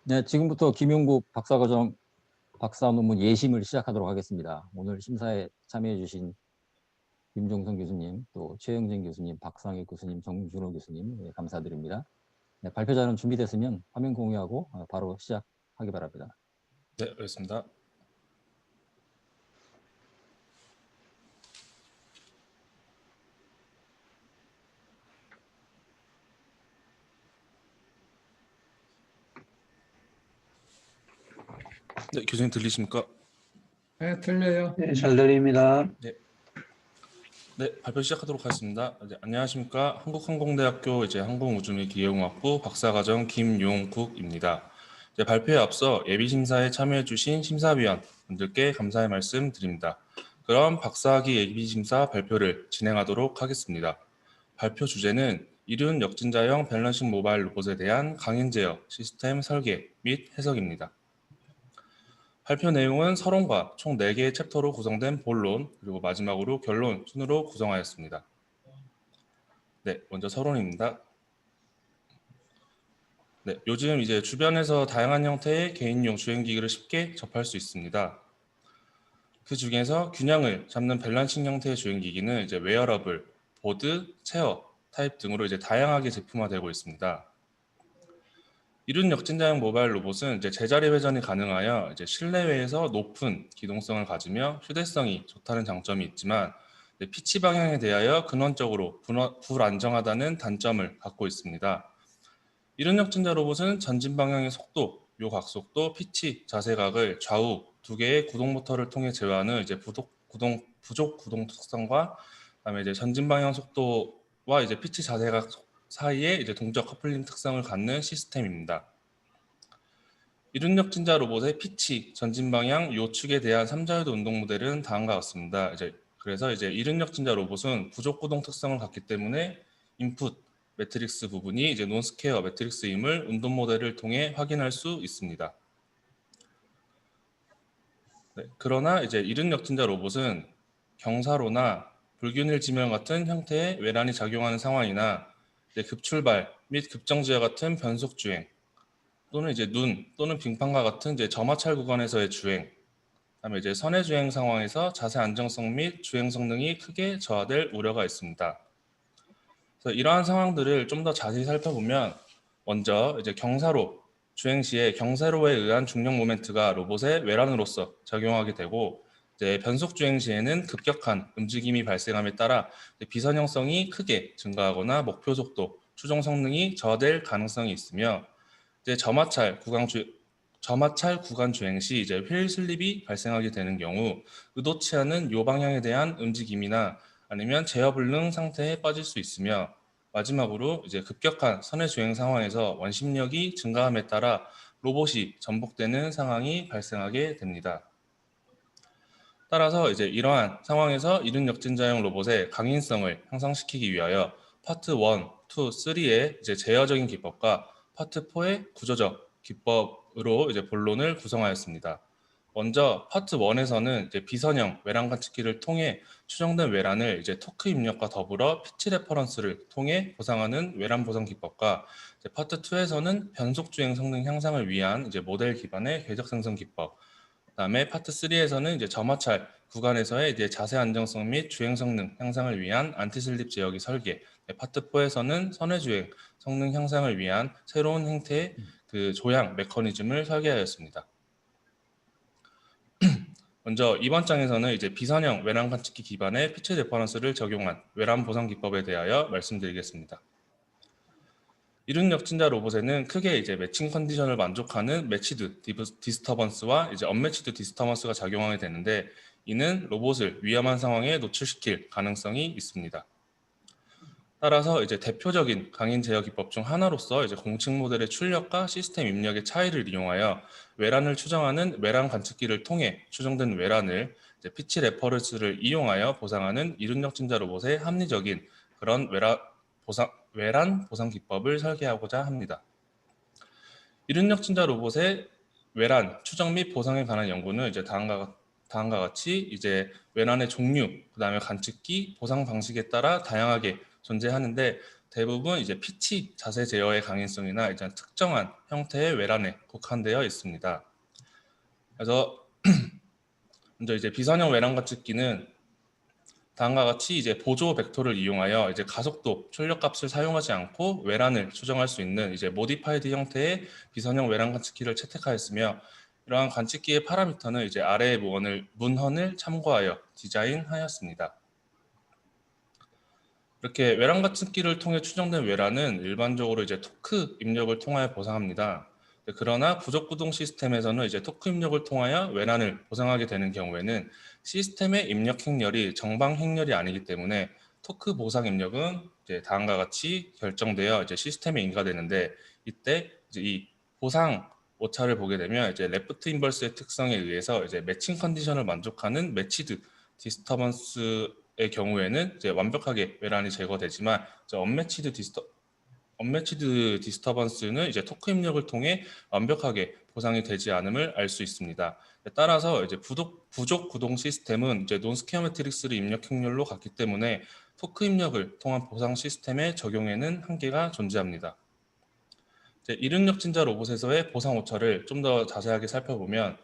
네, 지금부터 김용국 박사과정 박사 논문 예심을 시작하도록 하겠습니다. 오늘 심사에 참여해 주신 김종성 교수님, 또 최영진 교수님, 박상익 교수님, 정준호 교수님 감사드립니다. 네, 발표 자료는 준비됐으면 화면 공유하고 바로 시작하기 바랍니다. 네, 알겠습니다. 네, 교수님 들리십니까? 네, 들려요. 네, 잘 들립니다. 네, 발표 시작하도록 하겠습니다. 안녕하십니까? 한국항공대학교 항공우주및기계공학부 박사과정 김용국입니다. 발표에 앞서 예비심사에 참여해주신 심사위원분들께 감사의 말씀 드립니다. 그럼 박사학위 예비심사 발표를 진행하도록 하겠습니다. 발표 주제는 이륜 역진자형 밸런싱 모바일 로봇에 대한 강인 제어 시스템 설계 및 해석입니다. 발표 내용은 서론과 총 4개의 챕터로 구성된 본론, 그리고 마지막으로 결론 순으로 구성하였습니다. 네, 먼저 서론입니다. 네, 요즘 주변에서 다양한 형태의 개인용 주행기기를 쉽게 접할 수 있습니다. 그 중에서 균형을 잡는 밸런싱 형태의 주행기기는 웨어러블, 보드, 체어, 타입 등으로 다양하게 제품화되고 있습니다. 이륜 역진자형 모바일 로봇은 제자리 회전이 가능하여 실내외에서 높은 기동성을 가지며 휴대성이 좋다는 장점이 있지만 피치 방향에 대하여 근원적으로 불안정하다는 단점을 갖고 있습니다. 이륜 역진자 로봇은 전진 방향의 속도, 요각속도, 피치, 자세각을 좌우 2개의 구동 모터를 통해 제어하는 부족 구동 특성과 그다음에 전진 방향 속도와 피치 자세각 사이에 동적 커플링 특성을 갖는 시스템입니다. 이륜 역진자 로봇의 피치, 전진 방향, 요축에 대한 3자유도 운동 모델은 다음과 같습니다. 그래서 이륜 역진자 로봇은 부족 구동 특성을 갖기 때문에 인풋 매트릭스 부분이 논스퀘어 매트릭스임을 운동 모델을 통해 확인할 수 있습니다. 네, 그러나 이륜 역진자 로봇은 경사로나 불균일 지면 같은 형태의 외란이 작용하는 상황이나 급출발 및 급정지와 같은 변속 주행 또는 눈 또는 빙판과 같은 점화찰 구간에서의 주행, 그다음에 선의 주행 상황에서 자세 안정성 및 주행 성능이 크게 저하될 우려가 있습니다. 그래서 이러한 상황들을 좀 더 자세히 살펴보면 먼저 경사로 주행 시에 경사로에 의한 중력 모멘트가 로봇의 외란으로서 작용하게 되고 변속 주행 시에는 급격한 움직임이 발생함에 따라 비선형성이 크게 증가하거나 목표 속도, 추종 성능이 저하될 가능성이 있으며 점화찰 구간 주행 시 휠 슬립이 발생하게 되는 경우 의도치 않은 요방향에 대한 움직임이나 아니면 제어 불능 상태에 빠질 수 있으며 마지막으로 급격한 선의 주행 상황에서 원심력이 증가함에 따라 로봇이 전복되는 상황이 발생하게 됩니다. 따라서 이러한 상황에서 이륜 역진자형 로봇의 강인성을 향상시키기 위하여 파트 1, 2, 3의 제어적인 기법과 파트 4의 구조적 기법으로 본론을 구성하였습니다. 먼저 파트 1에서는 비선형 외란 관측기를 통해 추정된 외란을 토크 입력과 더불어 피치 레퍼런스를 통해 보상하는 외란 보상 기법과 파트 2에서는 변속 주행 성능 향상을 위한 모델 기반의 궤적 생성 기법, 그다음에 파트 3에서는 점화찰 구간에서의 자세 안정성 및 주행 성능 향상을 위한 안티슬립 제어기 설계, 파트 4에서는 선의 주행 성능 향상을 위한 새로운 형태의 조향 메커니즘을 설계하였습니다. 먼저 이번 장에서는 비선형 외란 관측기 기반의 피치 레퍼런스를 적용한 외란 보상 기법에 대하여 말씀드리겠습니다. 이륜 역진자 로봇에는 크게 매칭 컨디션을 만족하는 매치드 디스터번스와 언매치드 디스터번스가 작용하게 되는데 이는 로봇을 위험한 상황에 노출시킬 가능성이 있습니다. 따라서 대표적인 강인 제어 기법 중 하나로서 공측 모델의 출력과 시스템 입력의 차이를 이용하여 외란을 추정하는 외란 관측기를 통해 추정된 외란을 피치 레퍼런스를 이용하여 보상하는 이륜 역진자 로봇의 합리적인 그런 외란 보상 기법을 설계하고자 합니다. 이륜 역진자 로봇의 외란 추정 및 보상에 관한 연구는 다음과 같이 외란의 종류, 그다음에 관측기, 보상 방식에 따라 다양하게 존재하는데 대부분 이제 피치 자세 제어의 강인성이나 이제 특정한 형태의 외란에 국한되어 있습니다. 그래서 먼저 이제 비선형 외란 관측기는 다음과 같이 이제 보조 벡터를 이용하여 이제 가속도, 출력값을 사용하지 않고 외란을 추정할 수 있는 이제 모디파이드 형태의 비선형 외란 관측기를 채택하였으며, 이러한 관측기의 파라미터는 이제 아래의 문헌을 참고하여 디자인하였습니다. 이렇게 외란 관측기를 통해 추정된 외란은 일반적으로 이제 토크 입력을 통하여 보상합니다. 그러나 부적구동 시스템에서는 이제 토크 입력을 통하여 외란을 보상하게 되는 경우에는 시스템의 입력 행렬이 정방 행렬이 아니기 때문에 토크 보상 입력은 이제 다음과 같이 결정되어 이제 시스템에 인가되는데, 이때 이제 이 보상 오차를 보게 되면 이제 레프트 인버스의 특성에 의해서 이제 매칭 컨디션을 만족하는 매치드 디스터번스의 경우에는 이제 완벽하게 외란이 제거되지만, 언매치드 디스터번스는 이제 토크 입력을 통해 완벽하게 보상이 되지 않음을 알 수 있습니다. 따라서 이제 부족 구동 시스템은 이제 논스퀘어 매트릭스를 입력 행렬로 갔기 때문에 토크 입력을 통한 보상 시스템의 적용에는 한계가 존재합니다. 이륙력진자 로봇에서의 보상 오차를 좀 더 자세하게 살펴보면,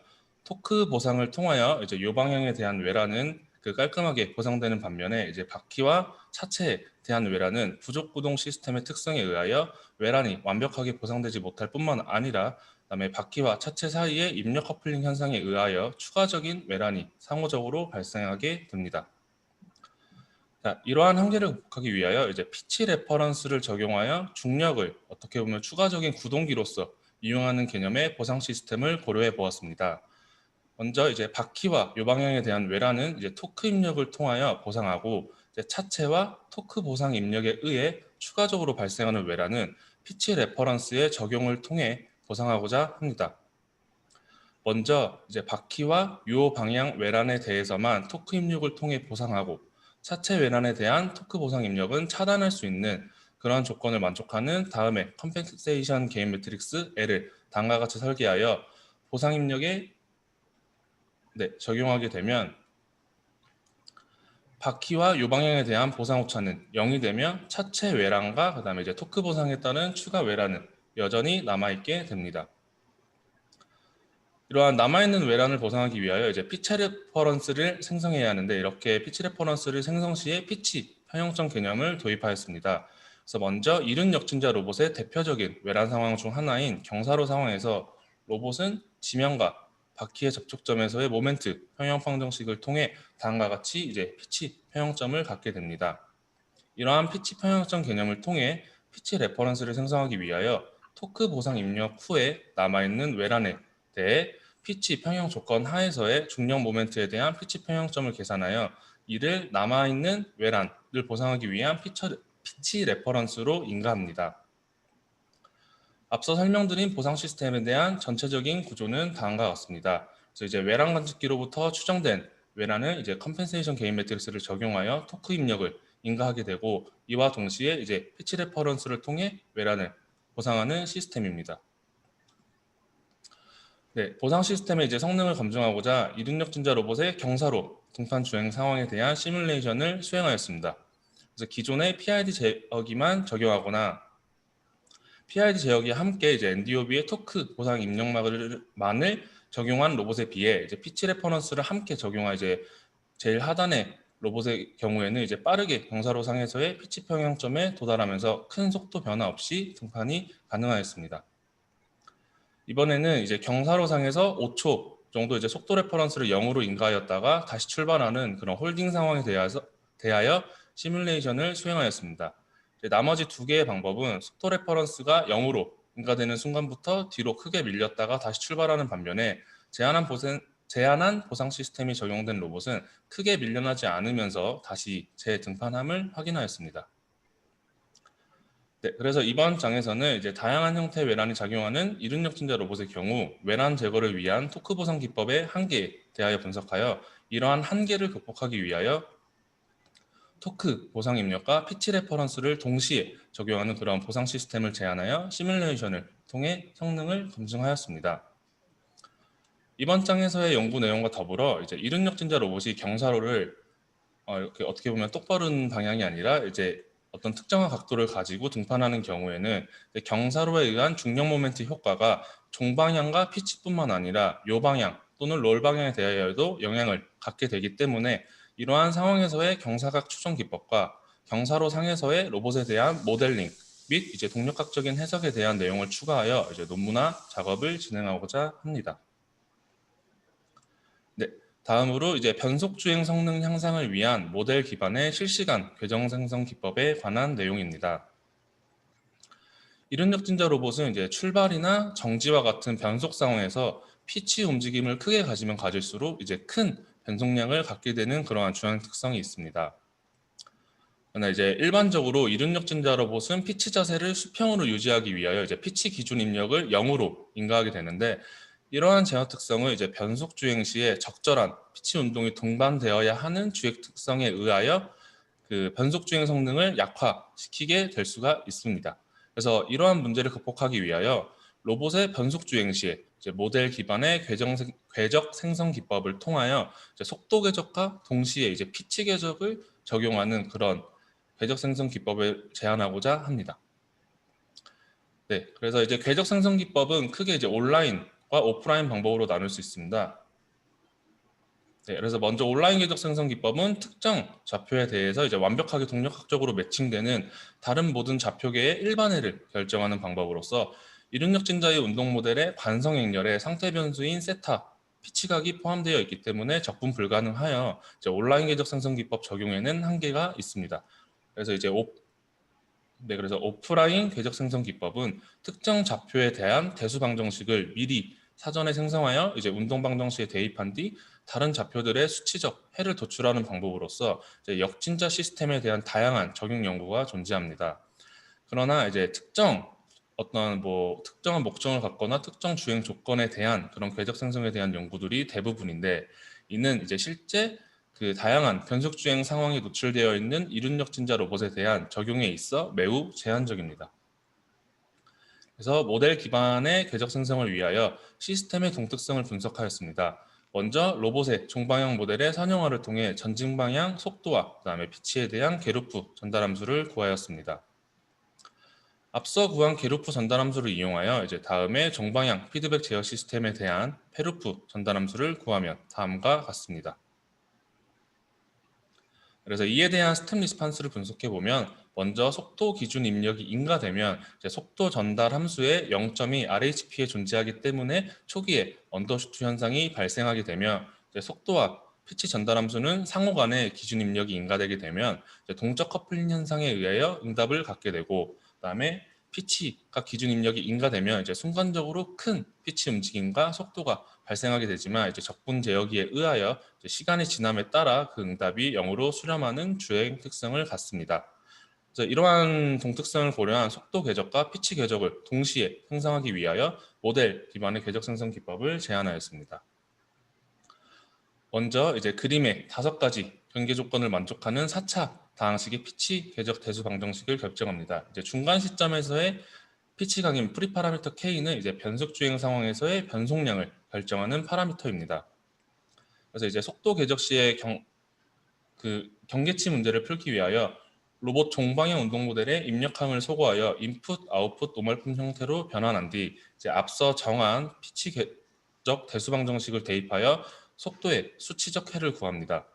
토크 보상을 통하여 이제 요 방향에 대한 외란은 깔끔하게 보상되는 반면에 이제 바퀴와 차체에 대한 외란은 부족 구동 시스템의 특성에 의하여 외란이 완벽하게 보상되지 못할 뿐만 아니라, 그다음에 바퀴와 차체 사이의 입력 커플링 현상에 의하여 추가적인 외란이 상호적으로 발생하게 됩니다. 자, 이러한 한계를 극복하기 위하여 이제 피치 레퍼런스를 적용하여 중력을 어떻게 보면 추가적인 구동기로서 이용하는 개념의 보상 시스템을 고려해 보았습니다. 먼저 이제 바퀴와 요 방향에 대한 외란은 이제 토크 입력을 통하여 보상하고, 이제 차체와 토크 보상 입력에 의해 추가적으로 발생하는 외란은 피치 레퍼런스의 적용을 통해 보상하고자 합니다. 먼저 이제 바퀴와 요 방향 외란에 대해서만 토크 입력을 통해 보상하고, 차체 외란에 대한 토크 보상 입력은 차단할 수 있는 그러한 조건을 만족하는 다음에 컴펜세이션 게인 매트릭스 L을 다음과 같이 설계하여 보상 입력에 적용하게 되면, 바퀴와 요 방향에 대한 보상 오차는 0이 되며 차체 외란과 그다음에 이제 토크 보상에 따른 추가 외란은 여전히 남아있게 됩니다. 이러한 남아있는 외란을 보상하기 위하여 이제 피치 레퍼런스를 생성해야 하는데, 이렇게 피치 레퍼런스를 생성 시에 피치 평형점 개념을 도입하였습니다. 그래서 먼저 이륙력진자 로봇의 대표적인 외란 상황 중 하나인 경사로 상황에서 로봇은 지면과 바퀴의 접촉점에서의 모멘트 평형 방정식을 통해 다음과 같이 이제 피치 평형점을 갖게 됩니다. 이러한 피치 평형점 개념을 통해 피치 레퍼런스를 생성하기 위하여 토크 보상 입력 후에 남아있는 외란에 대해 피치 평형 조건 하에서의 중력 모멘트에 대한 피치 평형점을 계산하여 이를 남아있는 외란을 보상하기 위한 피치 레퍼런스로 인가합니다. 앞서 설명드린 보상 시스템에 대한 전체적인 구조는 다음과 같습니다. 그래서 이제 외란 관측기로부터 추정된 외란은 이제 컴펜세이션 게인 매트릭스를 적용하여 토크 입력을 인가하게 되고, 이와 동시에 이제 피치 레퍼런스를 통해 외란을 보상하는 시스템입니다. 보상 시스템의 이제 성능을 검증하고자 이륙력진자 로봇의 경사로 등판 주행 상황에 대한 시뮬레이션을 수행하였습니다. 그래서 기존의 PID 제어기만 적용하거나 PID 제어기와 함께 이제 NDOB의 토크 보상 입력만을 적용한 로봇에 비해 이제 피치 레퍼런스를 함께 적용한 이제 제일 하단의 로봇의 경우에는 이제 빠르게 경사로상에서의 피치 평형점에 도달하면서 큰 속도 변화 없이 등판이 가능하였습니다. 이번에는 이제 경사로상에서 5초 정도 이제 속도 레퍼런스를 0으로 인가하였다가 다시 출발하는 그런 홀딩 상황에 대하여 시뮬레이션을 수행하였습니다. 나머지 두 개의 방법은 속도 레퍼런스가 0으로 인가되는 순간부터 뒤로 크게 밀렸다가 다시 출발하는 반면에 제한한 보상 시스템이 적용된 로봇은 크게 밀려나지 않으면서 다시 재등판함을 확인하였습니다. 그래서 이번 장에서는 이제 다양한 형태의 외란이 작용하는 이륙력진자 로봇의 경우 외란 제거를 위한 토크 보상 기법의 한계에 대하여 분석하여 이러한 한계를 극복하기 위하여 토크 보상 입력과 피치 레퍼런스를 동시에 적용하는 그런 보상 시스템을 제안하여 시뮬레이션을 통해 성능을 검증하였습니다. 이번 장에서의 연구 내용과 더불어 이제 이륙력진자 로봇이 경사로를 이렇게 어떻게 보면 똑바른 방향이 아니라 이제 어떤 특정한 각도를 가지고 등판하는 경우에는 경사로에 의한 중력 모멘트 효과가 종방향과 피치뿐만 아니라 요방향 또는 롤 방향에 대하여도 영향을 갖게 되기 때문에 이러한 상황에서의 경사각 추정 기법과 경사로 상에서의 로봇에 대한 모델링 및 이제 동력학적인 해석에 대한 내용을 추가하여 이제 논문화 작업을 진행하고자 합니다. 네, 다음으로 이제 변속 주행 성능 향상을 위한 모델 기반의 실시간 궤정 생성 기법에 관한 내용입니다. 이륜역진자 로봇은 이제 출발이나 정지와 같은 변속 상황에서 피치 움직임을 크게 가지면 가질수록 이제 큰 변속량을 갖게 되는 그러한 주행 특성이 있습니다. 그러나 이제 일반적으로 이륜역진자 로봇은 피치 자세를 수평으로 유지하기 위하여 이제 피치 기준 입력을 0으로 인가하게 되는데 이러한 제어 특성은 이제 변속 주행 시에 적절한 피치 운동이 동반되어야 하는 주행 특성에 의하여 그 변속 주행 성능을 약화시키게 될 수가 있습니다. 그래서 이러한 문제를 극복하기 위하여 로봇의 변속 주행 시에 이제 모델 기반의 궤적 생성 기법을 통하여 이제 속도 궤적과 동시에 이제 피치 궤적을 적용하는 그런 궤적 생성 기법을 제안하고자 합니다. 네, 그래서 이제 궤적 생성 기법은 크게 이제 온라인과 오프라인 방법으로 나눌 수 있습니다. 네, 그래서 먼저 온라인 궤적 생성 기법은 특정 좌표에 대해서 이제 완벽하게 동력학적으로 매칭되는 다른 모든 좌표계의 일반회를 결정하는 방법으로서 이륜역진자의 운동 모델의 관성 행렬에 상태 변수인 세타, 피치각이 포함되어 있기 때문에 적분 불가능하여 이제 온라인 궤적 생성 기법 적용에는 한계가 있습니다. 그래서 이제 그래서 오프라인 궤적 생성 기법은 특정 좌표에 대한 대수 방정식을 미리 사전에 생성하여 이제 운동 방정식에 대입한 뒤 다른 좌표들의 수치적 해를 도출하는 방법으로서 이제 역진자 시스템에 대한 다양한 적용 연구가 존재합니다. 그러나 이제 특정한 목적을 갖거나 특정 주행 조건에 대한 그런 궤적 생성에 대한 연구들이 대부분인데 이는 이제 실제 그 다양한 변속 주행 상황에 노출되어 있는 이륜역진자 로봇에 대한 적용에 있어 매우 제한적입니다. 그래서 모델 기반의 궤적 생성을 위하여 시스템의 동특성을 분석하였습니다. 먼저 로봇의 종방향 모델의 선형화를 통해 전진 방향 속도와 그다음에 피치에 대한 게루프 전달 함수를 구하였습니다. 앞서 구한 게루프 전달 함수를 이용하여 이제 다음에 정방향 피드백 제어 시스템에 대한 페루프 전달 함수를 구하면 다음과 같습니다. 그래서 이에 대한 스텝 리스판스를 분석해 보면 먼저 속도 기준 입력이 인가되면 이제 속도 전달 함수의 0점이 RHP에 존재하기 때문에 초기에 언더슈트 현상이 발생하게 되며 이제 속도와 피치 전달 함수는 상호 간의 기준 입력이 인가되게 되면 이제 동적 커플링 현상에 의하여 응답을 갖게 되고 그다음에 피치가 기준 입력이 인가되면 이제 순간적으로 큰 피치 움직임과 속도가 발생하게 되지만 이제 적분 제어기에 의하여 이제 시간이 지남에 따라 그 응답이 0으로 수렴하는 주행 특성을 갖습니다. 그래서 이러한 동특성을 고려한 속도 궤적과 피치 궤적을 동시에 형성하기 위하여 모델 기반의 궤적 생성 기법을 제안하였습니다. 먼저 이제 그림의 5가지 변개 조건을 만족하는 4차 다항식의 피치 궤적 대수 방정식을 결정합니다. 이제 중간 시점에서의 피치 강임 프리 파라미터 K는 이제 변속 주행 상황에서의 변속량을 결정하는 파라미터입니다. 그래서 이제 속도 궤적 시의 경계치 문제를 풀기 위하여 로봇 종방향 운동 모델의 입력항을 소거하여 인풋, 아웃풋 노멀품 형태로 변환한 뒤 이제 앞서 정한 피치 궤적 대수 방정식을 대입하여 속도의 수치적 해를 구합니다.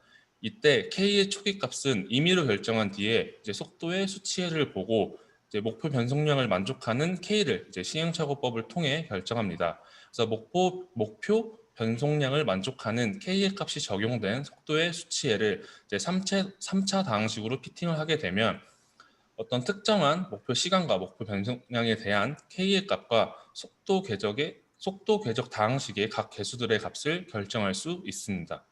이때 K의 초기 값은 임의로 결정한 뒤에 이제 속도의 수치해를 보고 이제 목표 변속량을 만족하는 K를 이제 시행착오법을 통해 결정합니다. 그래서 목표 변속량을 만족하는 K의 값이 적용된 속도의 수치해를 이제 3차 다항식으로 피팅을 하게 되면 어떤 특정한 목표 시간과 목표 변속량에 대한 K의 값과 속도 궤적 다항식의 각 개수들의 값을 결정할 수 있습니다.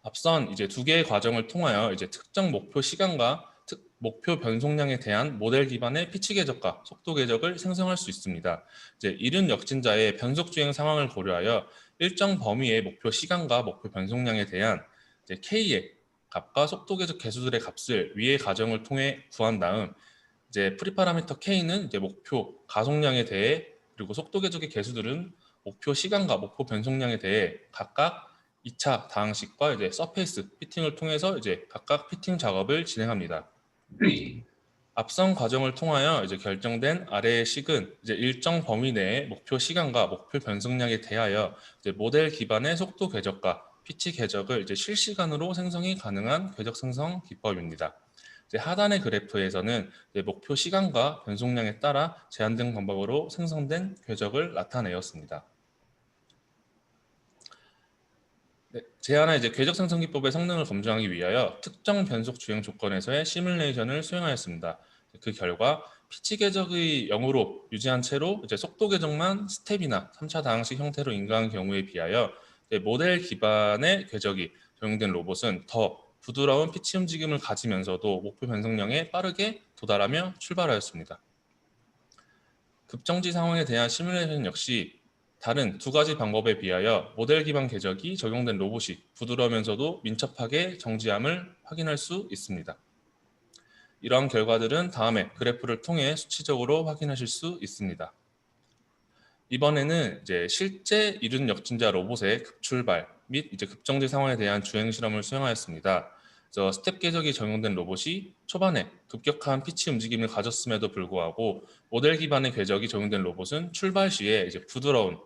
앞선 이제 2개의 과정을 통하여 이제 특정 목표 시간과 목표 변속량에 대한 모델 기반의 피치 궤적과 속도 궤적을 생성할 수 있습니다. 이제 이륜 역진자의 변속 주행 상황을 고려하여 일정 범위의 목표 시간과 목표 변속량에 대한 이제 K의 값과 속도 궤적 개수들의 값을 위의 과정을 통해 구한 다음 이제 프리파라미터 K는 이제 목표 가속량에 대해 그리고 속도 궤적의 개수들은 목표 시간과 목표 변속량에 대해 각각 2차 다항식과 이제 서페이스 피팅을 통해서 이제 각각 피팅 작업을 진행합니다. 앞선 과정을 통하여 이제 결정된 아래의 식은 이제 일정 범위 내의 목표 시간과 목표 변속량에 대하여 이제 모델 기반의 속도 궤적과 피치 궤적을 이제 실시간으로 생성이 가능한 궤적 생성 기법입니다. 이제 하단의 그래프에서는 이제 목표 시간과 변속량에 따라 제한된 방법으로 생성된 궤적을 나타내었습니다. 네, 제한한 이제 궤적 생성 기법의 성능을 검증하기 위하여 특정 변속 주행 조건에서의 시뮬레이션을 수행하였습니다. 그 결과 피치 궤적의 0으로 유지한 채로 이제 속도 궤적만 스텝이나 3차 다항식 형태로 인가한 경우에 비하여 이제 모델 기반의 궤적이 적용된 로봇은 더 부드러운 피치 움직임을 가지면서도 목표 변속량에 빠르게 도달하며 출발하였습니다. 급정지 상황에 대한 시뮬레이션 역시 다른 두 가지 방법에 비하여 모델 기반 궤적이 적용된 로봇이 부드러우면서도 민첩하게 정지함을 확인할 수 있습니다. 이러한 결과들은 다음에 그래프를 통해 수치적으로 확인하실 수 있습니다. 이번에는 이제 실제 이륜 역진자 로봇의 급출발 및 이제 급정지 상황에 대한 주행 실험을 수행하였습니다. 스텝 궤적이 적용된 로봇이 초반에 급격한 피치 움직임을 가졌음에도 불구하고 모델 기반의 궤적이 적용된 로봇은 출발 시에 이제 부드러운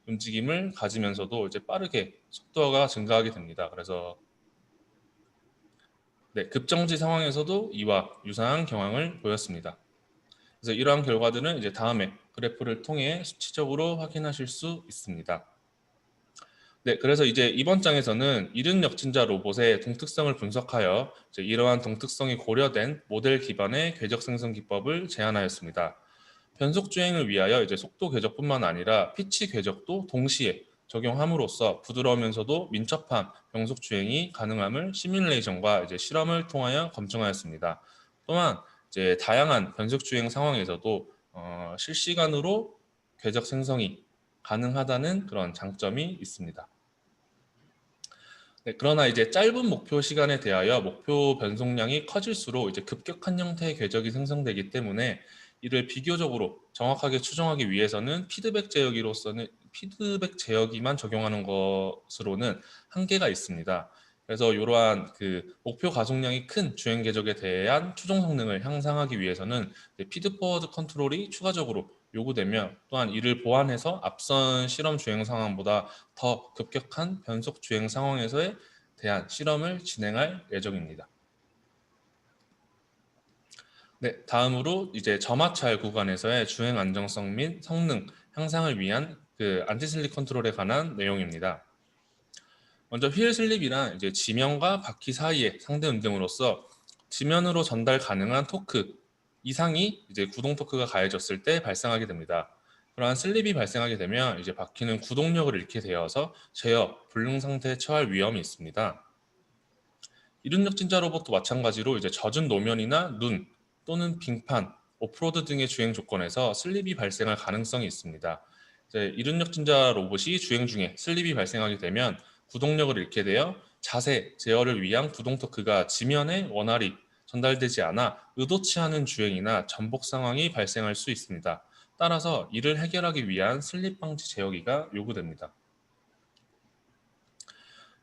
움직임을 가지면서도 이제 빠르게 속도가 증가하게 됩니다. 그래서 네, 급정지 상황에서도 이와 유사한 경향을 보였습니다. 그래서 이러한 결과들은 이제 다음에 그래프를 통해 수치적으로 확인하실 수 있습니다. 네, 그래서 이제 이번 장에서는 이륜 역진자 로봇의 동특성을 분석하여 이제 이러한 동특성이 고려된 모델 기반의 궤적 생성 기법을 제안하였습니다. 변속 주행을 위하여 이제 속도 궤적뿐만 아니라 피치 궤적도 동시에 적용함으로써 부드러우면서도 민첩한 변속 주행이 가능함을 시뮬레이션과 이제 실험을 통하여 검증하였습니다. 또한 이제 다양한 변속 주행 상황에서도 실시간으로 궤적 생성이 가능하다는 그런 장점이 있습니다. 네, 그러나 이제 짧은 목표 시간에 대하여 목표 변속량이 커질수록 이제 급격한 형태의 궤적이 생성되기 때문에 이를 비교적으로 정확하게 추정하기 위해서는 피드백 제어기만 적용하는 것으로는 한계가 있습니다. 그래서 이러한 그 목표 가속량이 큰 주행 궤적에 대한 추정 성능을 향상하기 위해서는 피드포워드 컨트롤이 추가적으로 요구되며 또한 이를 보완해서 앞선 실험 주행 상황보다 더 급격한 변속 주행 상황에서에 대한 실험을 진행할 예정입니다. 네, 다음으로 이제 저마찰 구간에서의 주행 안정성 및 성능 향상을 위한 그 안티슬립 컨트롤에 관한 내용입니다. 먼저 휠 슬립이란 이제 지면과 바퀴 사이의 상대 운동으로서 지면으로 전달 가능한 토크 이상이 이제 구동 토크가 가해졌을 때 발생하게 됩니다. 그러한 슬립이 발생하게 되면 이제 바퀴는 구동력을 잃게 되어서 제어, 불능 상태에 처할 위험이 있습니다. 이륜 역진자 로봇도 마찬가지로 이제 젖은 노면이나 눈 또는 빙판, 오프로드 등의 주행 조건에서 슬립이 발생할 가능성이 있습니다. 이륜 역진자 로봇이 주행 중에 슬립이 발생하게 되면 구동력을 잃게 되어 자세 제어를 위한 구동 토크가 지면에 원활히 전달되지 않아 의도치 않은 주행이나 전복 상황이 발생할 수 있습니다. 따라서 이를 해결하기 위한 슬립 방지 제어기가 요구됩니다.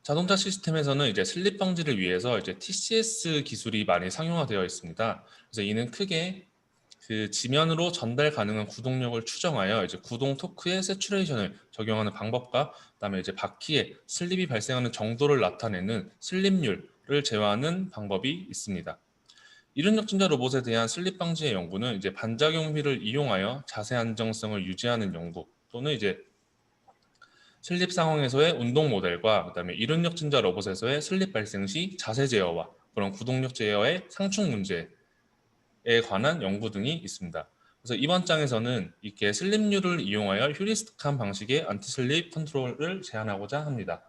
자동차 시스템에서는 이제 슬립 방지를 위해서 이제 TCS 기술이 많이 상용화되어 있습니다. 그래서 이는 크게 그 지면으로 전달 가능한 구동력을 추정하여 이제 구동 토크의 세츄레이션을 적용하는 방법과 그다음에 이제 바퀴에 슬립이 발생하는 정도를 나타내는 슬립률을 제어하는 방법이 있습니다. 이륜 역진자 로봇에 대한 슬립 방지의 연구는 이제 반작용 휠을 이용하여 자세 안정성을 유지하는 연구 또는 이제 슬립 상황에서의 운동 모델과 그다음에 이륜 역진자 로봇에서의 슬립 발생 시 자세 제어와 그런 구동력 제어의 상충 문제에 관한 연구 등이 있습니다. 그래서 이번 장에서는 이렇게 슬립률을 이용하여 휴리스틱한 방식의 안티슬립 컨트롤을 제안하고자 합니다.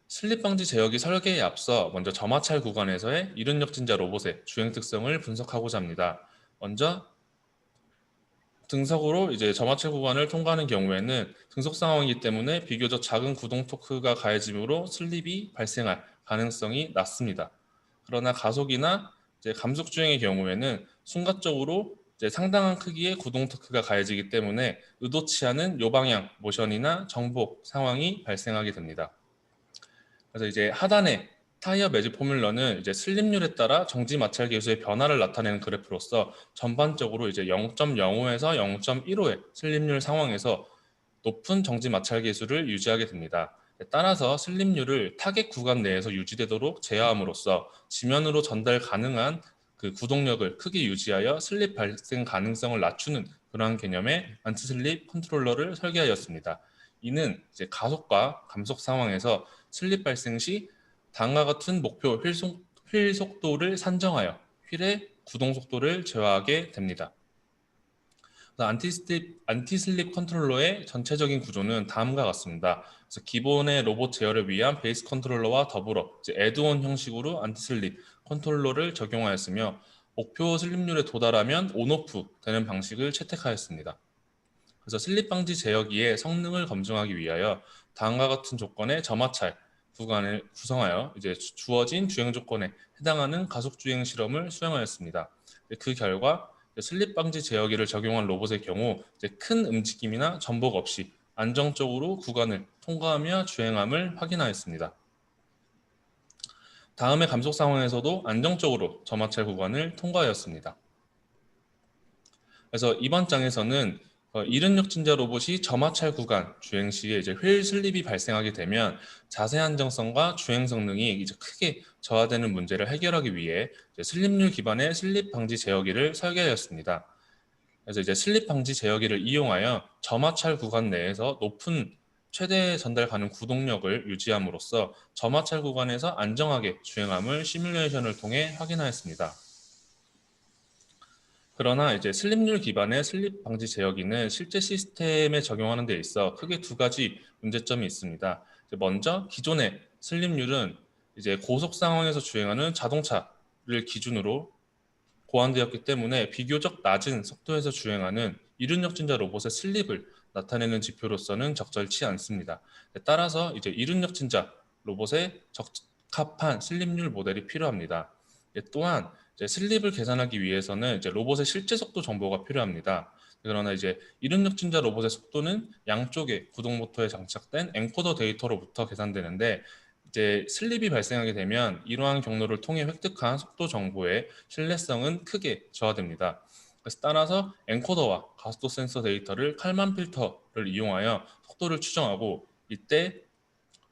슬립 방지 제어기 설계에 앞서 먼저 저마찰 구간에서의 이륜 역진자 로봇의 주행 특성을 분석하고자 합니다. 먼저 등석으로 이제 저마찰 구간을 통과하는 경우에는 등속 상황이기 때문에 비교적 작은 구동 토크가 가해짐으로 슬립이 발생할 가능성이 낮습니다. 그러나 가속이나 이제 감속 주행의 경우에는 순간적으로 이제 상당한 크기의 구동 토크가 가해지기 때문에 의도치 않은 요방향 모션이나 정복 상황이 발생하게 됩니다. 그래서 이제 하단의 타이어 매직 포뮬러는 이제 슬립률에 따라 정지 마찰 계수의 변화를 나타내는 그래프로서 전반적으로 이제 0.05에서 0.15의 슬립률 상황에서 높은 정지 마찰 계수를 유지하게 됩니다. 따라서 슬립률을 타겟 구간 내에서 유지되도록 제어함으로써 지면으로 전달 가능한 그 구동력을 크게 유지하여 슬립 발생 가능성을 낮추는 그러한 개념의 안티슬립 컨트롤러를 설계하였습니다. 이는 이제 가속과 감속 상황에서 슬립 발생 시 다음과 같은 목표 휠 속도를 산정하여 휠의 구동 속도를 제어하게 됩니다. 안티슬립 컨트롤러의 전체적인 구조는 다음과 같습니다. 그래서 기본의 로봇 제어를 위한 베이스 컨트롤러와 더불어 애드온 형식으로 안티슬립 컨트롤러를 적용하였으며 목표 슬립률에 도달하면 온오프 되는 방식을 채택하였습니다. 그래서 슬립 방지 제어기의 성능을 검증하기 위하여 다음과 같은 조건의 저마찰 구간을 구성하여 이제 주어진 주행 조건에 해당하는 가속 주행 실험을 수행하였습니다. 그 결과 슬립 방지 제어기를 적용한 로봇의 경우 큰 움직임이나 전복 없이 안정적으로 구간을 통과하며 주행함을 확인하였습니다. 다음의 감속 상황에서도 안정적으로 저마찰 구간을 통과하였습니다. 그래서 이번 장에서는 이른 역진자 로봇이 저마찰 구간 주행 시에 이제 휠 슬립이 발생하게 되면 자세 안정성과 주행 성능이 이제 크게 저하되는 문제를 해결하기 위해 슬립률 기반의 슬립 방지 제어기를 설계하였습니다. 그래서 이제 슬립 방지 제어기를 이용하여 저마찰 구간 내에서 높은 최대 전달 가능 구동력을 유지함으로써 저마찰 구간에서 안정하게 주행함을 시뮬레이션을 통해 확인하였습니다. 그러나 이제 슬립률 기반의 슬립 방지 제어기는 실제 시스템에 적용하는 데 있어 크게 두 가지 문제점이 있습니다. 먼저 기존의 슬립률은 이제 고속 상황에서 주행하는 자동차를 기준으로 고안되었기 때문에 비교적 낮은 속도에서 주행하는 이륜 역진자 로봇의 슬립을 나타내는 지표로서는 적절치 않습니다. 따라서 이제 이륜 역진자 로봇에 적합한 슬립률 모델이 필요합니다. 또한 이제 슬립을 계산하기 위해서는 이제 로봇의 실제 속도 정보가 필요합니다. 그러나 이제 이륜 역진자 로봇의 속도는 양쪽의 구동 모터에 장착된 엔코더 데이터로부터 계산되는데 이제 슬립이 발생하게 되면 이러한 경로를 통해 획득한 속도 정보의 신뢰성은 크게 저하됩니다. 그래서 따라서 엔코더와 가속도 센서 데이터를 칼만 필터를 이용하여 속도를 추정하고 이때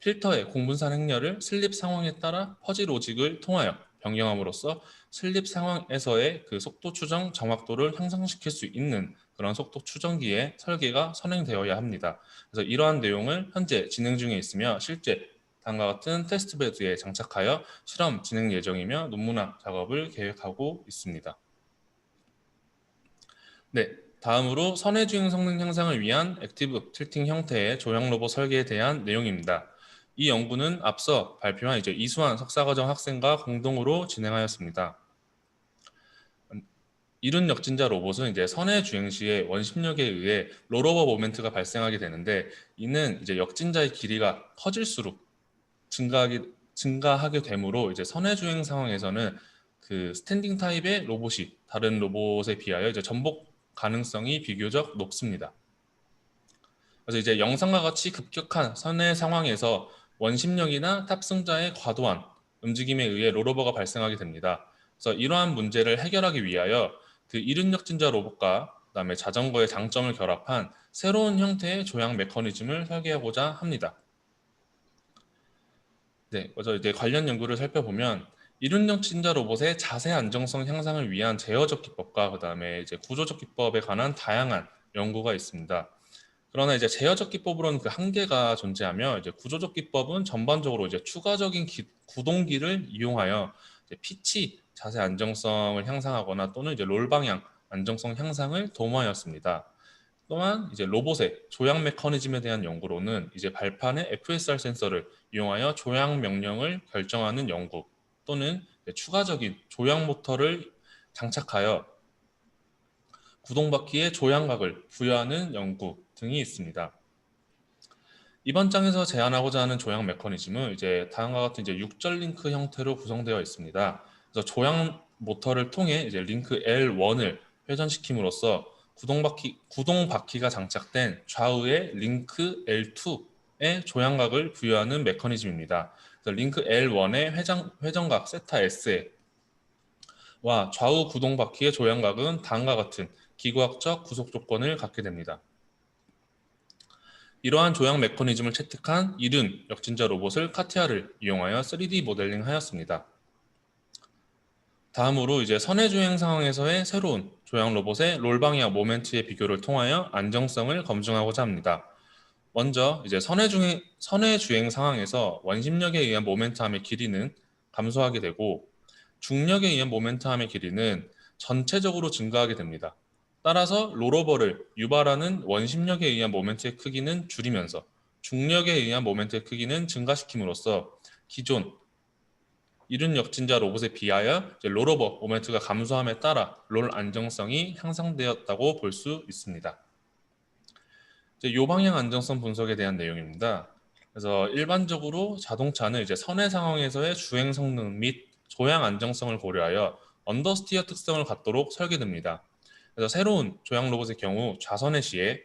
필터의 공분산 행렬을 슬립 상황에 따라 퍼지 로직을 통하여 변경함으로써 슬립 상황에서의 그 속도 추정 정확도를 향상시킬 수 있는 그런 속도 추정기의 설계가 선행되어야 합니다. 그래서 이러한 내용을 현재 진행 중에 있으며 실제 다음과 같은 테스트베드에 장착하여 실험 진행 예정이며 논문화 작업을 계획하고 있습니다. 네, 다음으로 선회주행 성능 향상을 위한 액티브 틸팅 형태의 조형 로봇 설계에 대한 내용입니다. 이 연구는 앞서 발표한 이제 이수환 석사과정 학생과 공동으로 진행하였습니다. 이륜 역진자 로봇은 이제 선회 주행 시에 원심력에 의해 롤오버 모멘트가 발생하게 되는데 이는 이제 역진자의 길이가 커질수록 증가하게 되므로 이제 선회 주행 상황에서는 그 스탠딩 타입의 로봇이 다른 로봇에 비하여 이제 전복 가능성이 비교적 높습니다. 그래서 이제 영상과 같이 급격한 선회 상황에서 원심력이나 탑승자의 과도한 움직임에 의해 롤오버가 발생하게 됩니다. 그래서 이러한 문제를 해결하기 위하여 그 이륜 역진자 로봇과 그다음에 자전거의 장점을 결합한 새로운 형태의 조향 메커니즘을 설계하고자 합니다. 네, 그래서 이제 관련 연구를 살펴보면 이륜 역진자 로봇의 자세 안정성 향상을 위한 제어적 기법과 그다음에 이제 구조적 기법에 관한 다양한 연구가 있습니다. 그러나 이제 제어적 기법으로는 그 한계가 존재하며 이제 구조적 기법은 전반적으로 이제 추가적인 구동기를 이용하여 이제 피치 자세 안정성을 향상하거나 또는 이제 롤 방향 안정성 향상을 도모하였습니다. 또한 이제 로봇의 조향 메커니즘에 대한 연구로는 이제 발판에 FSR 센서를 이용하여 조향 명령을 결정하는 연구 또는 추가적인 조향 모터를 장착하여 구동바퀴에 조향각을 부여하는 연구 등이 있습니다. 이번 장에서 제안하고자 하는 조향 메커니즘은 이제 다음과 같은 이제 6절 링크 형태로 구성되어 있습니다. 그래서 조향 모터를 통해 이제 링크 L1을 회전시킴으로써 구동바퀴가 장착된 좌우의 링크 L2에 조향각을 부여하는 메커니즘입니다. 링크 L1의 회전각 세타 S와 좌우 구동 바퀴의 조향각은 다음과 같은 기구학적 구속 조건을 갖게 됩니다. 이러한 조향 메커니즘을 채택한 이른 역진자 로봇을 카티아를 이용하여 3D 모델링하였습니다. 다음으로 이제 선의 주행 상황에서의 새로운 조향 로봇의 롤 방향 모멘트의 비교를 통하여 안정성을 검증하고자 합니다. 먼저 이제 선의 주행 상황에서 원심력에 의한 모멘트함의 길이는 감소하게 되고 중력에 의한 모멘트함의 길이는 전체적으로 증가하게 됩니다. 따라서 롤오버를 유발하는 원심력에 의한 모멘트의 크기는 줄이면서 중력에 의한 모멘트의 크기는 증가시킴으로써 기존 이른 역진자 로봇에 비하여 롤오버 모멘트가 감소함에 따라 롤 안정성이 향상되었다고 볼 수 있습니다. 요방향 안정성 분석에 대한 내용입니다. 그래서 일반적으로 자동차는 이제 선의 상황에서의 주행 성능 및 조향 안정성을 고려하여 언더스티어 특성을 갖도록 설계됩니다. 그래서 새로운 조향 로봇의 경우 좌선의 시에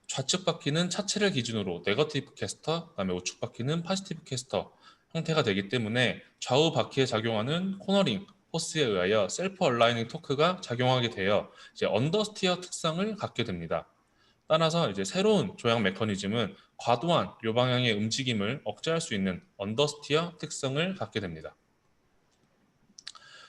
좌측 바퀴는 차체를 기준으로 네거티브 캐스터, 그다음에 우측 바퀴는 파지티브 캐스터 형태가 되기 때문에 좌우 바퀴에 작용하는 코너링 포스에 의하여 셀프 얼라이닝 토크가 작용하게 되어 이제 언더스티어 특성을 갖게 됩니다. 따라서 이제 새로운 조향 메커니즘은 과도한 요방향의 움직임을 억제할 수 있는 언더스티어 특성을 갖게 됩니다.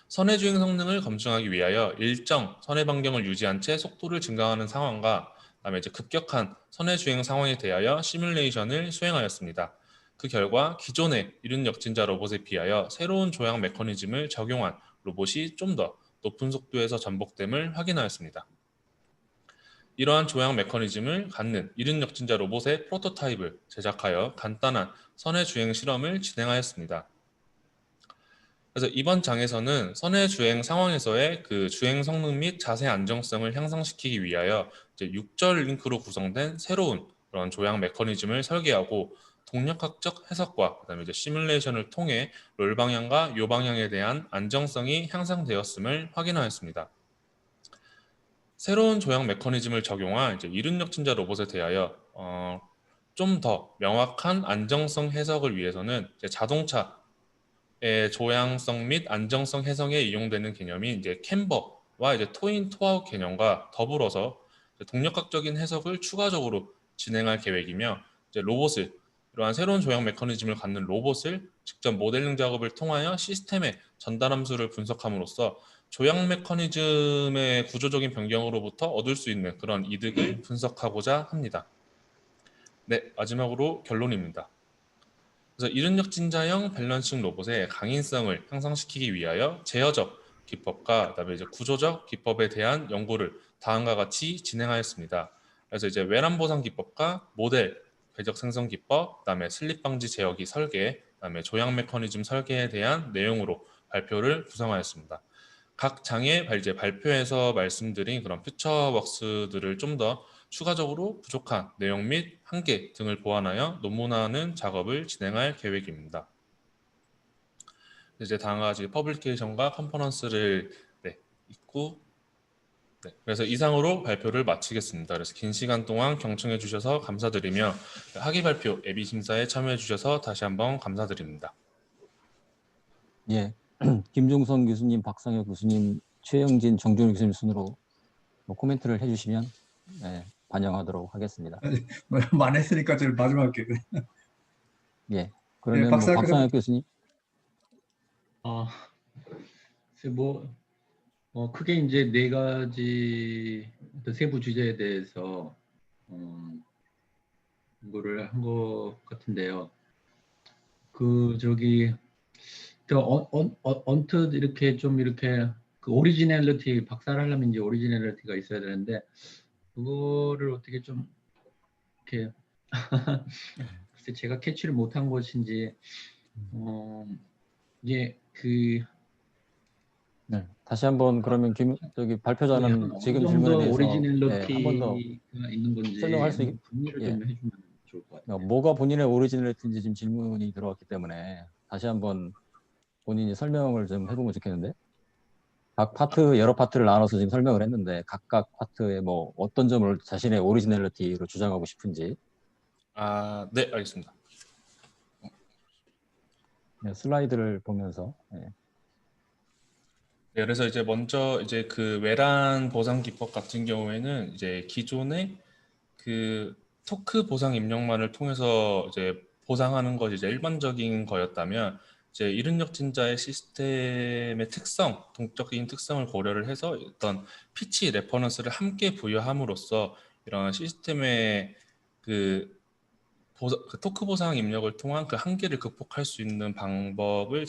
선의 주행 성능을 검증하기 위하여 일정 선의 반경을 유지한 채 속도를 증가하는 상황과 그다음에 이제 급격한 선의 주행 상황에 대하여 시뮬레이션을 수행하였습니다. 그 결과 기존의 이른 역진자 로봇에 비하여 새로운 조향 메커니즘을 적용한 로봇이 좀 더 높은 속도에서 전복됨을 확인하였습니다. 이러한 조향 메커니즘을 갖는 이른 역진자 로봇의 프로토타입을 제작하여 간단한 선의 주행 실험을 진행하였습니다. 그래서 이번 장에서는 선의 주행 상황에서의 그 주행 성능 및 자세 안정성을 향상시키기 위하여 이제 6절 링크로 구성된 새로운 그런 조향 메커니즘을 설계하고 동력학적 해석과 그다음에 이제 시뮬레이션을 통해 롤 방향과 요 방향에 대한 안정성이 향상되었음을 확인하였습니다. 새로운 조향 메커니즘을 적용한 이제 이른 역진자 로봇에 대하여 좀 더 명확한 안정성 해석을 위해서는 이제 자동차의 조향성 및 안정성 해석에 이용되는 개념이 이제 캠버와 이제 토인 토아웃 개념과 더불어서 이제 동력학적인 해석을 추가적으로 진행할 계획이며 이제 로봇을 이러한 새로운 조향 메커니즘을 갖는 로봇을 직접 모델링 작업을 통하여 시스템의 전달 함수를 분석함으로써 조향 메커니즘의 구조적인 변경으로부터 얻을 수 있는 그런 이득을 분석하고자 합니다. 네, 마지막으로 결론입니다. 그래서 이른 역진자형 밸런싱 로봇의 강인성을 향상시키기 위하여 제어적 기법과 그다음에 이제 구조적 기법에 대한 연구를 다음과 같이 진행하였습니다. 그래서 이제 외람 보상 기법과 모델 궤적 생성 기법, 그다음에 슬립 방지 제어기 설계, 그다음에 조향 메커니즘 설계에 대한 내용으로 발표를 구성하였습니다. 각 장의 이제 발표에서 말씀드린 그런 퓨처웍스들을 좀 더 추가적으로 부족한 내용 및 한계 등을 보완하여 논문화하는 작업을 진행할 계획입니다. 이제 다음과 같이 퍼블리케이션과 컨퍼런스를 있고 그래서 이상으로 발표를 마치겠습니다. 그래서 긴 시간 동안 경청해 주셔서 감사드리며 학위 발표 예비 심사에 참여해 주셔서 다시 한번 감사드립니다. 예, 김종성 교수님, 박상혁 교수님, 최영진, 정준호 교수님 순으로 뭐 코멘트를 해주시면 반영하도록 하겠습니다. 많이 했으니까 제일 마지막에. 예, 그러면 뭐 박사 박상혁 교수님. 크게 이제 네 가지 어떤 세부 주제에 대해서 공부를 한 것 같은데요. 언뜻 이렇게 좀 이렇게 그 오리지널리티 박사를 하려면 이제 오리지널리티가 있어야 되는데 그거를 어떻게 좀 이렇게 글쎄 제가 캐치를 못한 것인지 이제 네, 다시 한번 그러면 발표자는 지금 질문에 대해서 한 번 더 오리지널리티가 있는 건지 설명할 수 정리를 좀 해주면 좋을 것 같아요. 뭐가 본인의 오리지널리티인지 지금 질문이 들어왔기 때문에 다시 한번 본인이 설명을 좀 해보면 좋겠는데, 각 파트 여러 파트를 나눠서 지금 설명을 했는데 각각 파트에 뭐 어떤 점을 자신의 오리지널리티로 주장하고 싶은지. 네, 알겠습니다. 네, 슬라이드를 보면서 네. 네, 그래서 이제 먼저 이제 그 외란 보상 기법 같은 경우에는 이제 기존의 그 토크 보상 입력만을 통해서 이제 보상하는 것이 이제 일반적인 거였다면 이제 이른 역진자의 시스템의 특성, 동적인 특성을 고려를 해서 어떤 피치 레퍼런스를 함께 부여함으로써 이런 시스템의 그 그 토크 보상 입력을 통한 그 한계를 극복할 수 있는 방법을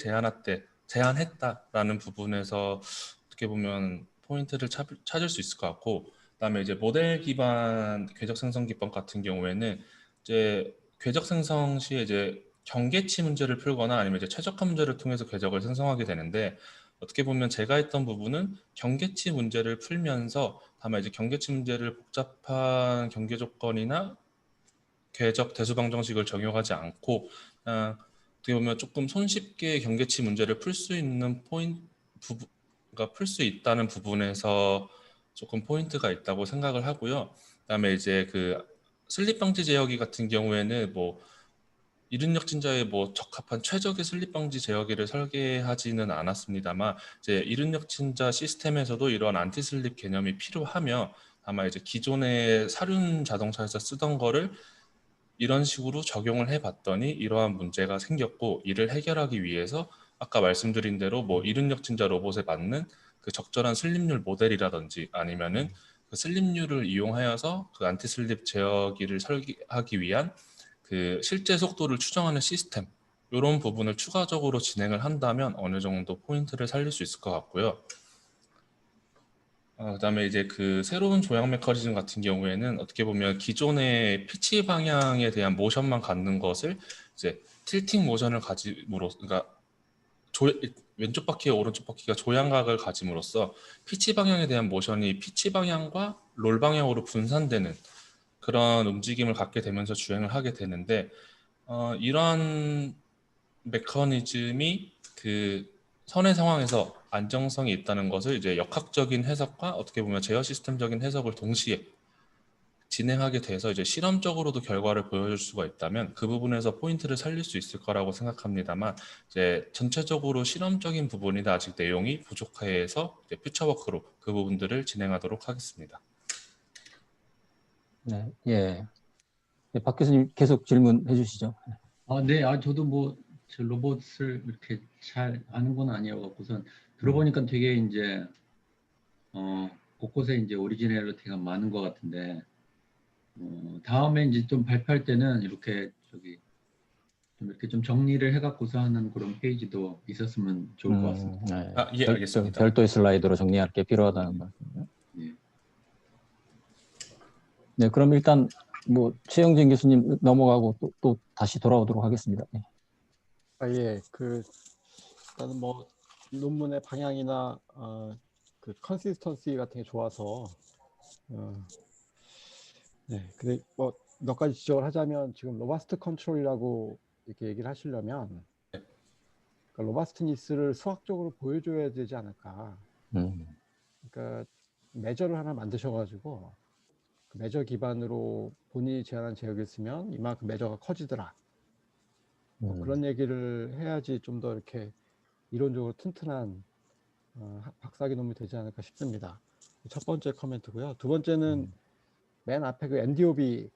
제안했다라는 부분에서 어떻게 보면 포인트를 찾을 수 있을 것 같고, 그다음에 이제 모델 기반 궤적 생성 기법 같은 경우에는 이제 궤적 생성 시에 이제 경계치 문제를 풀거나 아니면 이제 최적화 문제를 통해서 궤적을 생성하게 되는데, 어떻게 보면 제가 했던 부분은 경계치 문제를 풀면서 다만 이제 경계치 문제를 복잡한 경계 조건이나 궤적 대수 방정식을 적용하지 않고 그냥 어떻게 보면 조금 손쉽게 경계치 문제를 풀 수 있는 부분가 풀 수 있다는 부분에서 조금 포인트가 있다고 생각을 하고요. 그다음에 이제 그 슬립 방지 제어기 같은 경우에는 뭐 이른 역진자에 뭐 적합한 최적의 슬립 방지 제어기를 설계하지는 않았습니다만 이제 이른 역진자 시스템에서도 이런 안티 슬립 개념이 필요하며 아마 이제 기존의 사륜 자동차에서 쓰던 거를 이런 식으로 적용을 해봤더니 이러한 문제가 생겼고, 이를 해결하기 위해서 아까 말씀드린 대로 뭐 이른 역진자 로봇에 맞는 그 적절한 슬립률 모델이라든지 아니면은 그 슬립률을 이용하여서 그 안티 슬립 제어기를 설계하기 위한 그 실제 속도를 추정하는 시스템, 이런 부분을 추가적으로 진행을 한다면 어느 정도 포인트를 살릴 수 있을 것 같고요. 그다음에 이제 그 새로운 조향 메커니즘 같은 경우에는 어떻게 보면 기존의 피치 방향에 대한 모션만 갖는 것을 이제 틸팅 모션을 가짐으로, 그러니까 왼쪽 바퀴와 오른쪽 바퀴가 조향각을 가짐으로써 피치 방향에 대한 모션이 피치 방향과 롤 방향으로 분산되는 그런 움직임을 갖게 되면서 주행을 하게 되는데, 이러한 메커니즘이 그 선의 상황에서 안정성이 있다는 것을 이제 역학적인 해석과 어떻게 보면 제어 시스템적인 해석을 동시에 진행하게 돼서 이제 실험적으로도 결과를 보여줄 수가 있다면 그 부분에서 포인트를 살릴 수 있을 거라고 생각합니다만, 이제 전체적으로 실험적인 부분이다 아직 내용이 부족해서 이제 퓨처워크로 그 부분들을 진행하도록 하겠습니다. 네, 예. 네, 박 교수님 계속 질문해 주시죠. 네, 저도 뭐 저 로봇을 이렇게 잘 아는 건 아니어갖고선 들어보니까 되게 이제 곳곳에 이제 오리지널리티가 많은 것 같은데 다음에 이제 좀 발표할 때는 이렇게 저기 좀 이렇게 좀 정리를 해갖고서 하는 그런 페이지도 있었으면 좋을 것 같습니다. 네. 예, 알겠습니다. 별도의 슬라이드로 정리할 게 필요하다는 말씀이요. 예. 네, 그럼 일단 뭐 최영진 교수님 넘어가고 또 다시 돌아오도록 하겠습니다. 네. 예, 일단은 뭐 논문의 방향이나 그 컨시스턴시 같은 게 좋아서 네, 근데 뭐 몇 가지 지적을 하자면 지금 로버스트 컨트롤이라고 이렇게 얘기를 하시려면 그러니까 로버스트니스를 수학적으로 보여줘야 되지 않을까. 그러니까 매저를 하나 만드셔가지고 그 매저 기반으로 본인이 제안한 제어기를 쓰면 이만큼 매저가 커지더라. 뭐 그런 얘기를 해야지 좀 더 이렇게 이론적으로 튼튼한 박사학위 논문이 되지 않을까 싶습니다. 첫 번째 코멘트고요. 두 번째는 맨 앞에 그 NDOB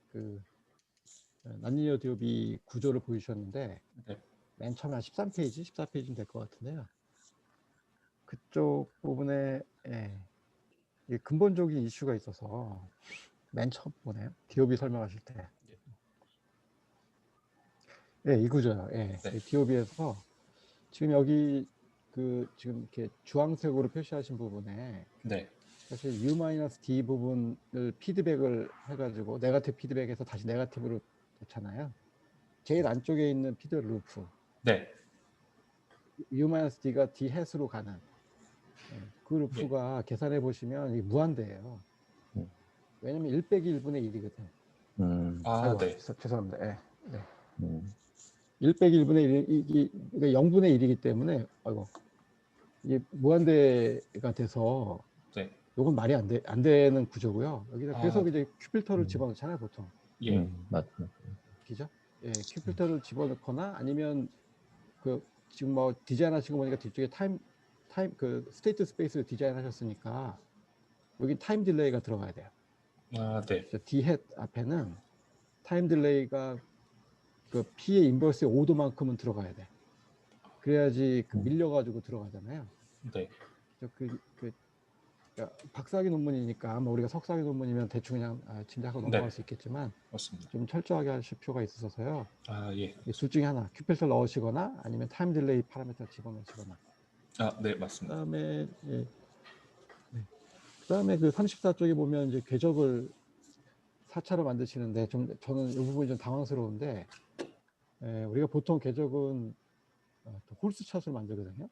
난리니어 DOB 구조를 보여주셨는데 네. 맨 처음에 한 13페이지, 14페이지면 될 것 같은데요. 그쪽 부분에 이게 근본적인 이슈가 있어서 맨 처음 보네요. DOB 설명하실 때. 이 구조요. 네. DOB에서 지금 여기 지금 이렇게 주황색으로 표시하신 부분에 네. 사실 U-D 부분을 피드백을 해가지고 네거티브 피드백에서 다시 네거티브로 놓잖아요. 제일 안쪽에 있는 피드백 루프. 네. U-D가 D 햇으로 가는 그 루프가 계산해 보시면 이게 무한대예요. 왜냐면 1 빼기 1분의 1이거든. 아이고, 네. 죄송합니다. 1 빼기 1분의 1이 그러니까 0분의 1이기 때문에 이게 무한대가 돼서 네. 이건 말이 안 되는 구조고요. 여기다 그래서 이제 큐필터를 집어넣잖아요, 보통. 맞습니다. 그죠? 큐필터를 집어넣거나 아니면 그 지금 뭐 디자인하신 거 보니까 뒤쪽에 타임 그 스테이트 스페이스를 디자인하셨으니까 여기 타임 딜레이가 들어가야 돼요. 아, 네. D 앞에는 타임 딜레이가 그 P의 인버스의 5도만큼은 들어가야 돼. 그래야지 그 밀려가지고 들어가잖아요. 네. 박사학위 논문이니까 아마 우리가 석사학위 논문이면 대충 그냥 짐작하고 넘어갈 수 있겠지만 맞습니다. 좀 철저하게 하실 필요가 있어서요. 아, 예. 둘 중에 하나, 큐펫을 넣으시거나 아니면 타임 딜레이 파라미터 집어넣으시거나. 아, 네, 맞습니다. 그다음에 그다음에 그 34쪽에 보면 이제 궤적을 4차로 만드시는데 저는 이 부분이 좀 당황스러운데 우리가 보통 궤적은 홀수 차수로 만들거든요.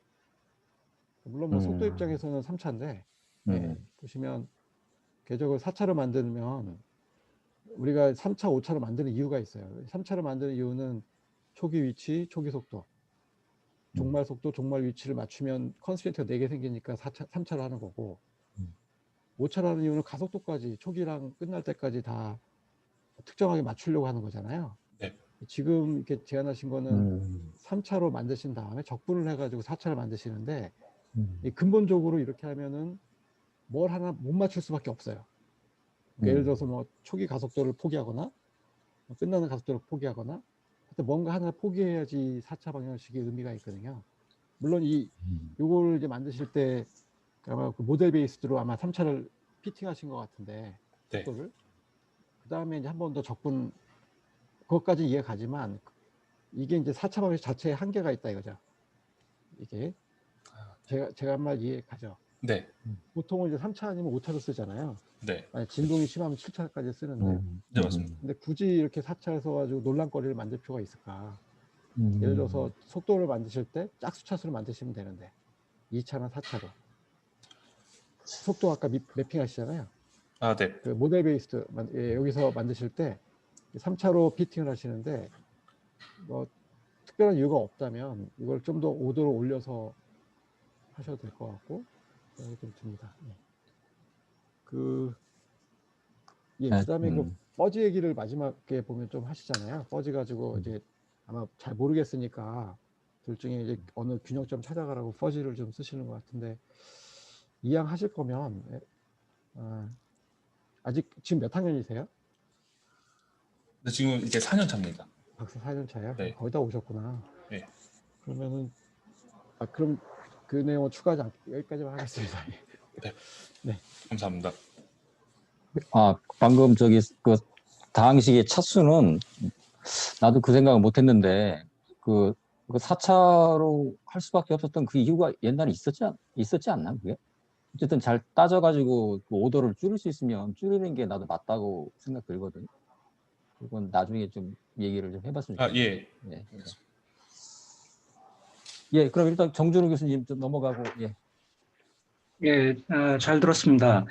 물론 뭐 속도 입장에서는 3차인데 보시면 궤적을 4차로 만들면 우리가 3차, 5차로 만드는 이유가 있어요. 3차로 만드는 이유는 초기 위치, 초기 속도, 종말 속도, 종말 위치를 맞추면 컨스트레인트가 4개 생기니까 3차로 하는 거고 5차로 하는 이유는 가속도까지 초기랑 끝날 때까지 다 특정하게 맞추려고 하는 거잖아요. 네. 지금 이렇게 제안하신 거는 3차로 만드신 다음에 적분을 해가지고 4차를 만드시는데 근본적으로 이렇게 하면은 뭘 하나 못 맞출 수밖에 없어요. 예를 들어서 뭐 초기 가속도를 포기하거나 끝나는 가속도를 포기하거나 하여튼 뭔가 하나 포기해야지 4차 방정식의 의미가 있거든요. 물론 요걸 이제 만드실 때 아마 그 모델 베이스로 아마 3차를 피팅하신 것 같은데 속도를 그 다음에 이제 한 번 더 적분 그것까지 이해 가지만 이게 이제 4차 방정식 자체에 한계가 있다 이거죠. 이게 제가 한 말 이해 가죠. 네. 보통은 이제 3차 아니면 5차로 쓰잖아요. 네. 진동이 심하면 7차까지 쓰는데 네, 맞습니다. 근데 굳이 이렇게 4차에 서가지고 논란거리를 만들 필요가 있을까? 예를 들어서 속도를 만드실 때 짝수 차수로 만드시면 되는데 2차나 4차로 속도 아까 매핑 하시잖아요. 아, 네. 그 모델 베이스드 여기서 만드실 때 3차로 피팅을 하시는데 뭐 특별한 이유가 없다면 이걸 좀 더 5도로 올려서 하셔도 될 것 같고 좀 듭니다. 그다음에 그 퍼지 얘기를 마지막에 보면 좀 하시잖아요. 퍼지 가지고 이제 아마 잘 모르겠으니까 둘 중에 이제 어느 균형점 찾아가라고 퍼지를 좀 쓰시는 것 같은데 이왕하실 거면 아직 지금 몇 학년이세요? 네, 지금 이제 4년 차입니다. 박사 4년 차요? 네. 거의 다 오셨구나. 네. 그러면은 그럼 그 내용은 추가하지 않고 여기까지만 하겠습니다. 네. 감사합니다. 방금 그 다항식의 차수는 나도 그 생각을 못했는데 그 4차로 할 수밖에 없었던 그 이유가 옛날에 있었지 않나 그게? 어쨌든 잘 따져가지고 그 오더를 줄일 수 있으면 줄이는 게 나도 맞다고 생각 들거든. 그건 나중에 좀 얘기를 좀 해봤으면 좋겠어요. 예. 예, 그럼 일단 정준호 교수님 좀 넘어가고 예, 잘 들었습니다.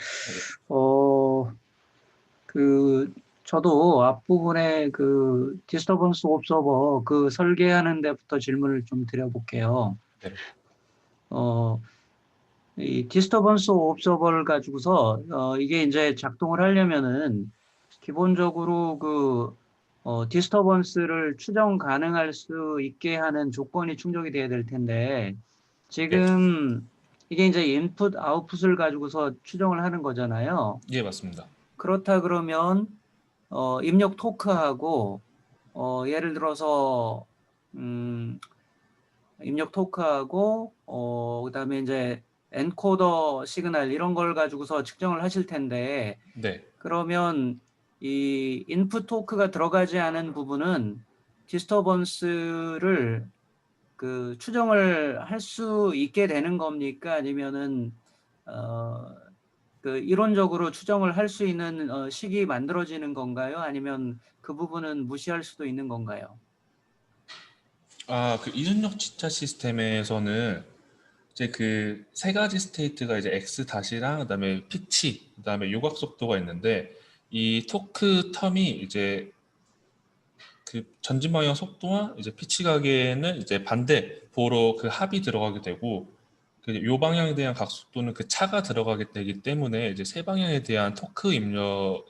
저도 앞부분에 그 디스터번스 옵서버 그 설계하는 데부터 질문을 좀 드려볼게요. 네. 이 디스터번스 옵서버를 가지고서 이게 이제 작동을 하려면은 기본적으로 그 디스터번스를 추정 가능할 수 있게 하는 조건이 충족이 돼야 될 텐데 지금 이게 이제 인풋 아웃풋을 가지고서 추정을 하는 거잖아요. 예, 맞습니다. 그렇다 그러면 입력 토크하고 예를 들어서 입력 토크하고 그다음에 이제 엔코더 시그널 이런 걸 가지고서 측정을 하실 텐데 네. 그러면 이 인풋 토크가 들어가지 않은 부분은 디스터번스를 그 추정을 할 수 있게 되는 겁니까? 아니면은 그 이론적으로 추정을 할 수 있는 식이 만들어지는 건가요? 아니면 그 부분은 무시할 수도 있는 건가요? 그 이중력 지차 시스템에서는 이제 그 세 가지 스테이트가 이제 x 다시랑 그다음에 피치, 그다음에 요각 속도가 있는데 이 토크 텀이 이제 그 전진 방향 속도와 이제 피치 가계는 이제 반대보로 그 합이 들어가게 되고 그 요 방향에 대한 각속도는 그 차가 들어가게 되기 때문에 이제 세 방향에 대한 토크 입력은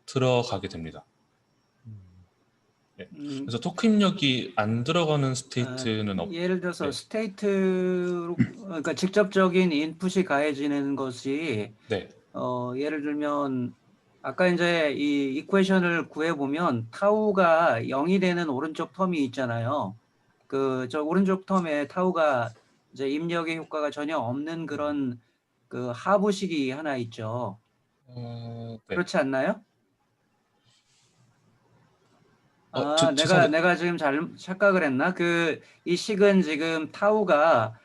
들어가게 됩니다. 그래서 토크 입력이 안 들어가는 스테이트는 예를 들어서 네. 스테이트로 그러니까 직접적인 인풋이 가해지는 것이 네. 예를 들면 아까 이제 이 이퀘이션을 구해 보면 타우가 0이 되는 오른쪽 텀이 있잖아요. 그 저 오른쪽 텀에 타우가 이제 입력의 효과가 전혀 없는 그런 그 하부식이 하나 있죠. 네. 그렇지 않나요? 죄송한데 내가 지금 잘 착각을 했나? 이 식은 지금 타우가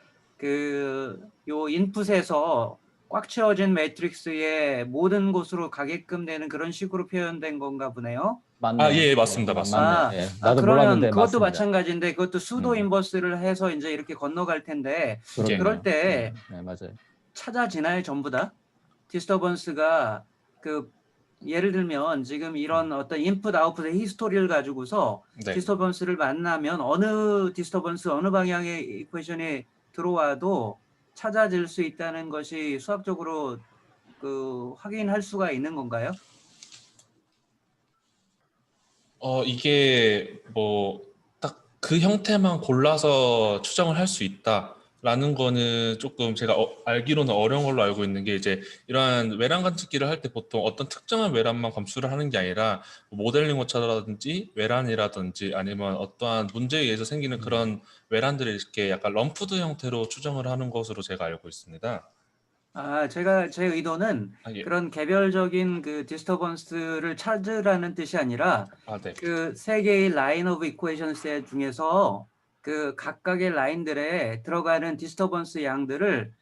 요 인풋에서 꽉 채워진 매트릭스의 모든 곳으로 가게끔 되는 그런 식으로 표현된 건가 보네요. 맞네. 예, 맞습니다. 맞네. 예. 나도 그러면 몰랐는데 그것도 맞습니다. 마찬가지인데 그것도 수도 인버스를 해서 이제 이렇게 건너갈 텐데 그렇네요. 그럴 때 네, 맞아요. 찾아지나요, 전부 다? 디스터번스가 예를 들면 지금 이런 어떤 인풋 아웃풋의 히스토리를 가지고서 네. 디스터번스를 만나면 어느 디스터번스 어느 방향의 이퀘이션이 들어와도 찾아질 수 있다는 것이 수학적으로 확인할 수가 있는 건가요? 이게 뭐 딱 그 형태만 골라서 추정을 할 수 있다라는 거는 조금 제가 알기로는 어려운 걸로 알고 있는 게 이제 이러한 외란 관측기를 할 때 보통 어떤 특정한 외란만 검수를 하는 게 아니라 모델링 오차라든지 외란이라든지 아니면 어떠한 문제에 의해서 생기는 그런 외란들을 이렇게 약간 럼프드 형태로 추정을 하는 것으로 제가 알고 있습니다. 제 의도는 예. 그런 개별적인 그 디스터번스를 찾으라는 뜻이 아니라 네. 그 세 개의 라인 오브 이퀘이션스 중에서 그 각각의 라인들에 들어가는 디스터번스 양들을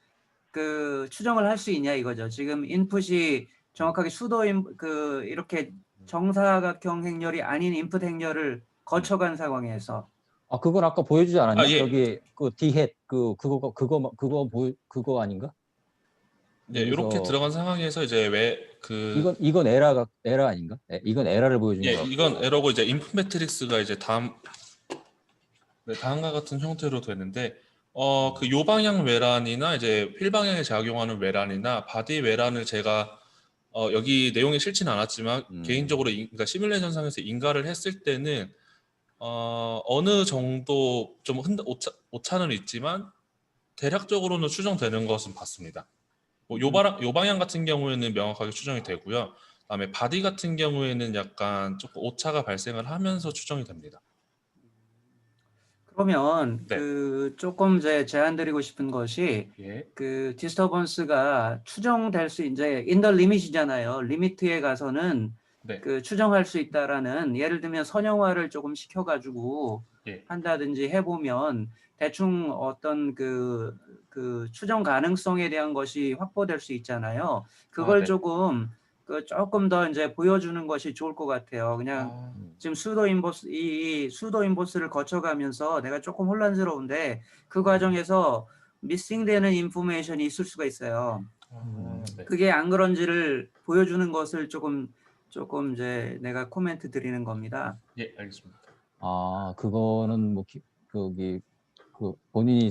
추정을 할 수 있냐 이거죠. 지금 인풋이 정확하게 이렇게 정사각형 행렬이 아닌 인풋 행렬을 거쳐간 상황에서 그건 아까 보여주지 않았냐? 예. 저기 그 디헷 그거 아닌가? 네, 이렇게 들어간 상황에서 이제 이건 에라 아닌가? 이건 에라를 보여주는 거. 이건 에러고 이제 인풋 매트릭스가 이제 다음과 같은 형태로 되는데 그 요 방향 외란이나 이제 휠 방향에 작용하는 외란이나 바디 외란을 제가 여기 내용에 실지는 않았지만 개인적으로 그러니까 시뮬레이션상에서 인가를 했을 때는 어느 정도 좀 오차는 있지만 대략적으로는 추정되는 것은 봤습니다. 요 방향 같은 경우에는 명확하게 추정이 되고요. 그다음에 바디 같은 경우에는 약간 조금 오차가 발생을 하면서 추정이 됩니다. 그러면 네. 조금 이제 제안드리고 싶은 것이 예. 디스터번스가 추정될 수 이제 인더 리밋이잖아요. 리미트에 가서는 네. 추정할 수 있다라는 예를 들면 선형화를 조금 시켜가지고 예. 한다든지 해보면 대충 어떤 그 추정 가능성에 대한 것이 확보될 수 있잖아요. 그걸 네. 조금 더 이제 보여주는 것이 좋을 것 같아요. 그냥 지금 수도 인버스를 거쳐가면서 내가 조금 혼란스러운데 그 과정에서 미싱되는 인포메이션이 있을 수가 있어요. 네. 그게 안 그런지를 보여주는 것을 조금 이제 내가 코멘트 드리는 겁니다. 예, 알겠습니다. 그거는 뭐 본인이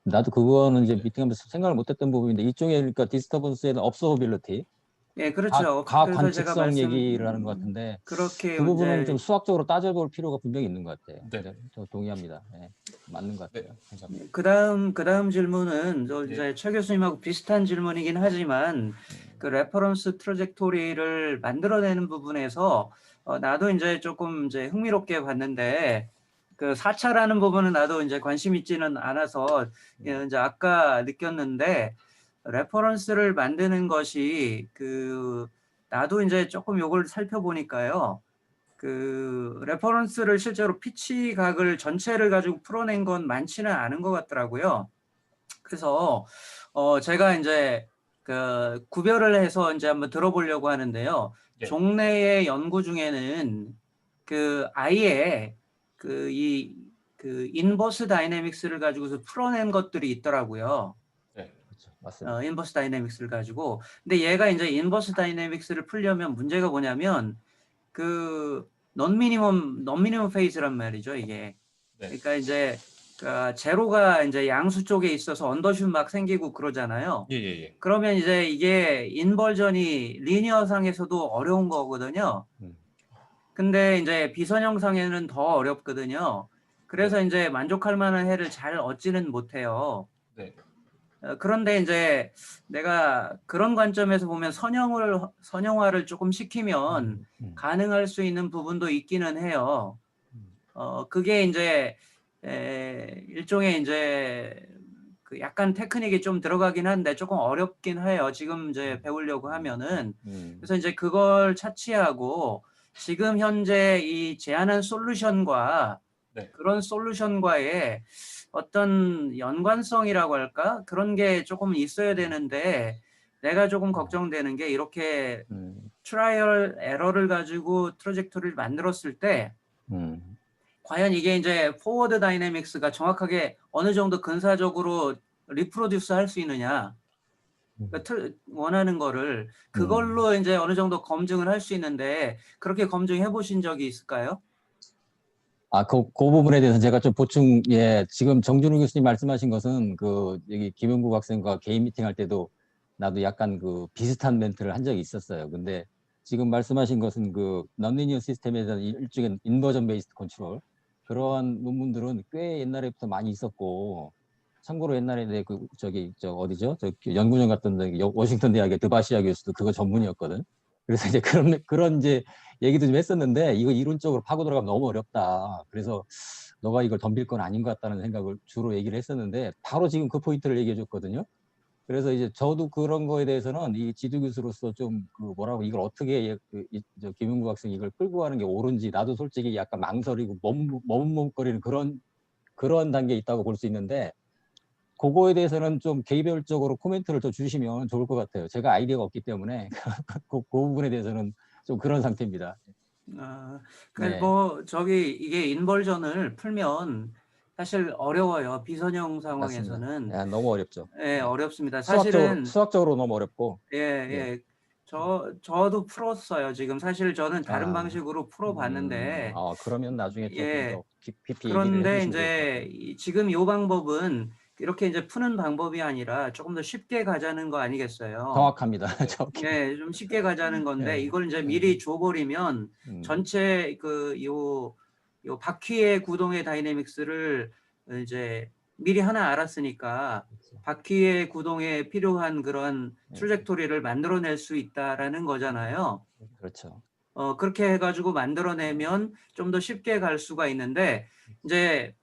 나도 그거는 이제 미팅하면서 생각을 못했던 부분인데 이쪽에 그러니까 디스터번스에는 observability, 예, 그렇죠. 가 그래서 제가 관측성 얘기를 하는 것 같은데 그렇게 그 부분은 이제 좀 수학적으로 따져볼 필요가 분명히 있는 것 같아요. 네. 저 동의합니다. 네, 맞는 것 같아요. 감사합니다. 그다음 질문은 이제 최 교수님하고 비슷한 질문이긴 하지만 그 레퍼런스 트래젝토리를 만들어내는 부분에서 나도 이제 조금 이제 흥미롭게 봤는데 그 4차라는 부분은 나도 이제 관심 있지는 않아서 이제 아까 느꼈는데 레퍼런스를 만드는 것이 나도 이제 조금 요걸 살펴보니까요. 레퍼런스를 실제로 피치 각을 전체를 가지고 풀어낸 건 많지는 않은 것 같더라고요. 그래서 제가 이제 구별을 해서 이제 한번 들어보려고 하는데요. 예. 종래의 연구 중에는 아예 인버스 다이내믹스를 가지고서 풀어낸 것들이 있더라고요. 그렇죠. 맞습니다. 인버스 다이내믹스를 가지고. 근데 얘가 이제 인버스 다이내믹스를 풀려면 문제가 뭐냐면 non minimum 페이즈란 말이죠, 이게. 네. 그러니까 이제 제로가 이제 양수 쪽에 있어서 언더슛 막 생기고 그러잖아요. 예. 그러면 이제 이게 인버전이 리니어상에서도 어려운 거거든요. 근데 이제 비선형상에는 더 어렵거든요. 그래서 이제 만족할 만한 해를 잘 얻지는 못해요. 네. 그런데 이제 내가 그런 관점에서 보면 선형화를 조금 시키면 가능할 수 있는 부분도 있기는 해요. 그게 이제 일종의 이제 그 약간 테크닉이 좀 들어가긴 한데 조금 어렵긴 해요. 지금 이제 배우려고 하면은. 그래서 이제 그걸 차치하고 지금 현재 이 제안한 솔루션과 네. 그런 솔루션과의 어떤 연관성이라고 할까? 그런 게 조금 있어야 되는데 내가 조금 걱정되는 게 이렇게 트라이얼 에러를 가지고 트라젝토리를 만들었을 때 과연 이게 이제 포워드 다이내믹스가 정확하게 어느 정도 근사적으로 리프로듀스 할 수 있느냐. 그러니까 원하는 거를 그걸로 이제 어느 정도 검증을 할 수 있는데 그렇게 검증해 보신 적이 있을까요? 그 부분에 대해서 제가 좀 지금 정준우 교수님 말씀하신 것은 여기 김용국 학생과 개인 미팅 할 때도 나도 약간 비슷한 멘트를 한 적이 있었어요. 근데 지금 말씀하신 것은 넌리니어 시스템에 대한 일종의 인버전 베이스드 컨트롤 그러한 논문들은 꽤 옛날에부터 많이 있었고, 참고로 옛날에 어디죠? 연구원 갔던 워싱턴 대학의 드바시아 교수도 그거 전문이었거든. 그래서 이제 그런 이제 얘기도 좀 했었는데 이거 이론적으로 파고 들어가면 너무 어렵다. 그래서 너가 이걸 덤빌 건 아닌 것 같다는 생각을 주로 얘기를 했었는데 바로 지금 그 포인트를 얘기해 줬거든요. 그래서 이제 저도 그런 거에 대해서는 이 지도 교수로서 좀 이걸 어떻게 김용국 학생 이걸 끌고 가는 게 옳은지 나도 솔직히 약간 망설이고 머뭇머뭇거리는 그런 단계에 있다고 볼 수 있는데 그거에 대해서는 좀 개별적으로 코멘트를 더 주시면 좋을 것 같아요. 제가 아이디어가 없기 때문에 그 부분에 대해서는 좀 그런 상태입니다. 네. 뭐 이게 인벌전을 풀면 사실 어려워요. 비선형 상황에서는. 맞습니다. 너무 어렵죠. 예, 어렵습니다. 수학적으로 너무 어렵고. 예. 저도 풀었어요. 지금 사실 저는 다른 방식으로 풀어봤는데. 그러면 나중에 조금 더 깊이 얘기를 그런데 해주시면 좋을 것 같아요. 이제 지금 이 방법은 이렇게 이제 푸는 방법이 아니라 조금 더 쉽게 가자는 거 아니겠어요? 정확합니다. 네, 좀 쉽게 가자는 건데 네. 이걸 이제 미리 줘버리면 전체 요 바퀴의 구동의 다이내믹스를 이제 미리 하나 알았으니까 바퀴의 구동에 필요한 그런 트래젝토리를 만들어낼 수 있다라는 거잖아요. 그렇죠. 그렇게 해가지고 만들어내면 좀 더 쉽게 갈 수가 있는데 이제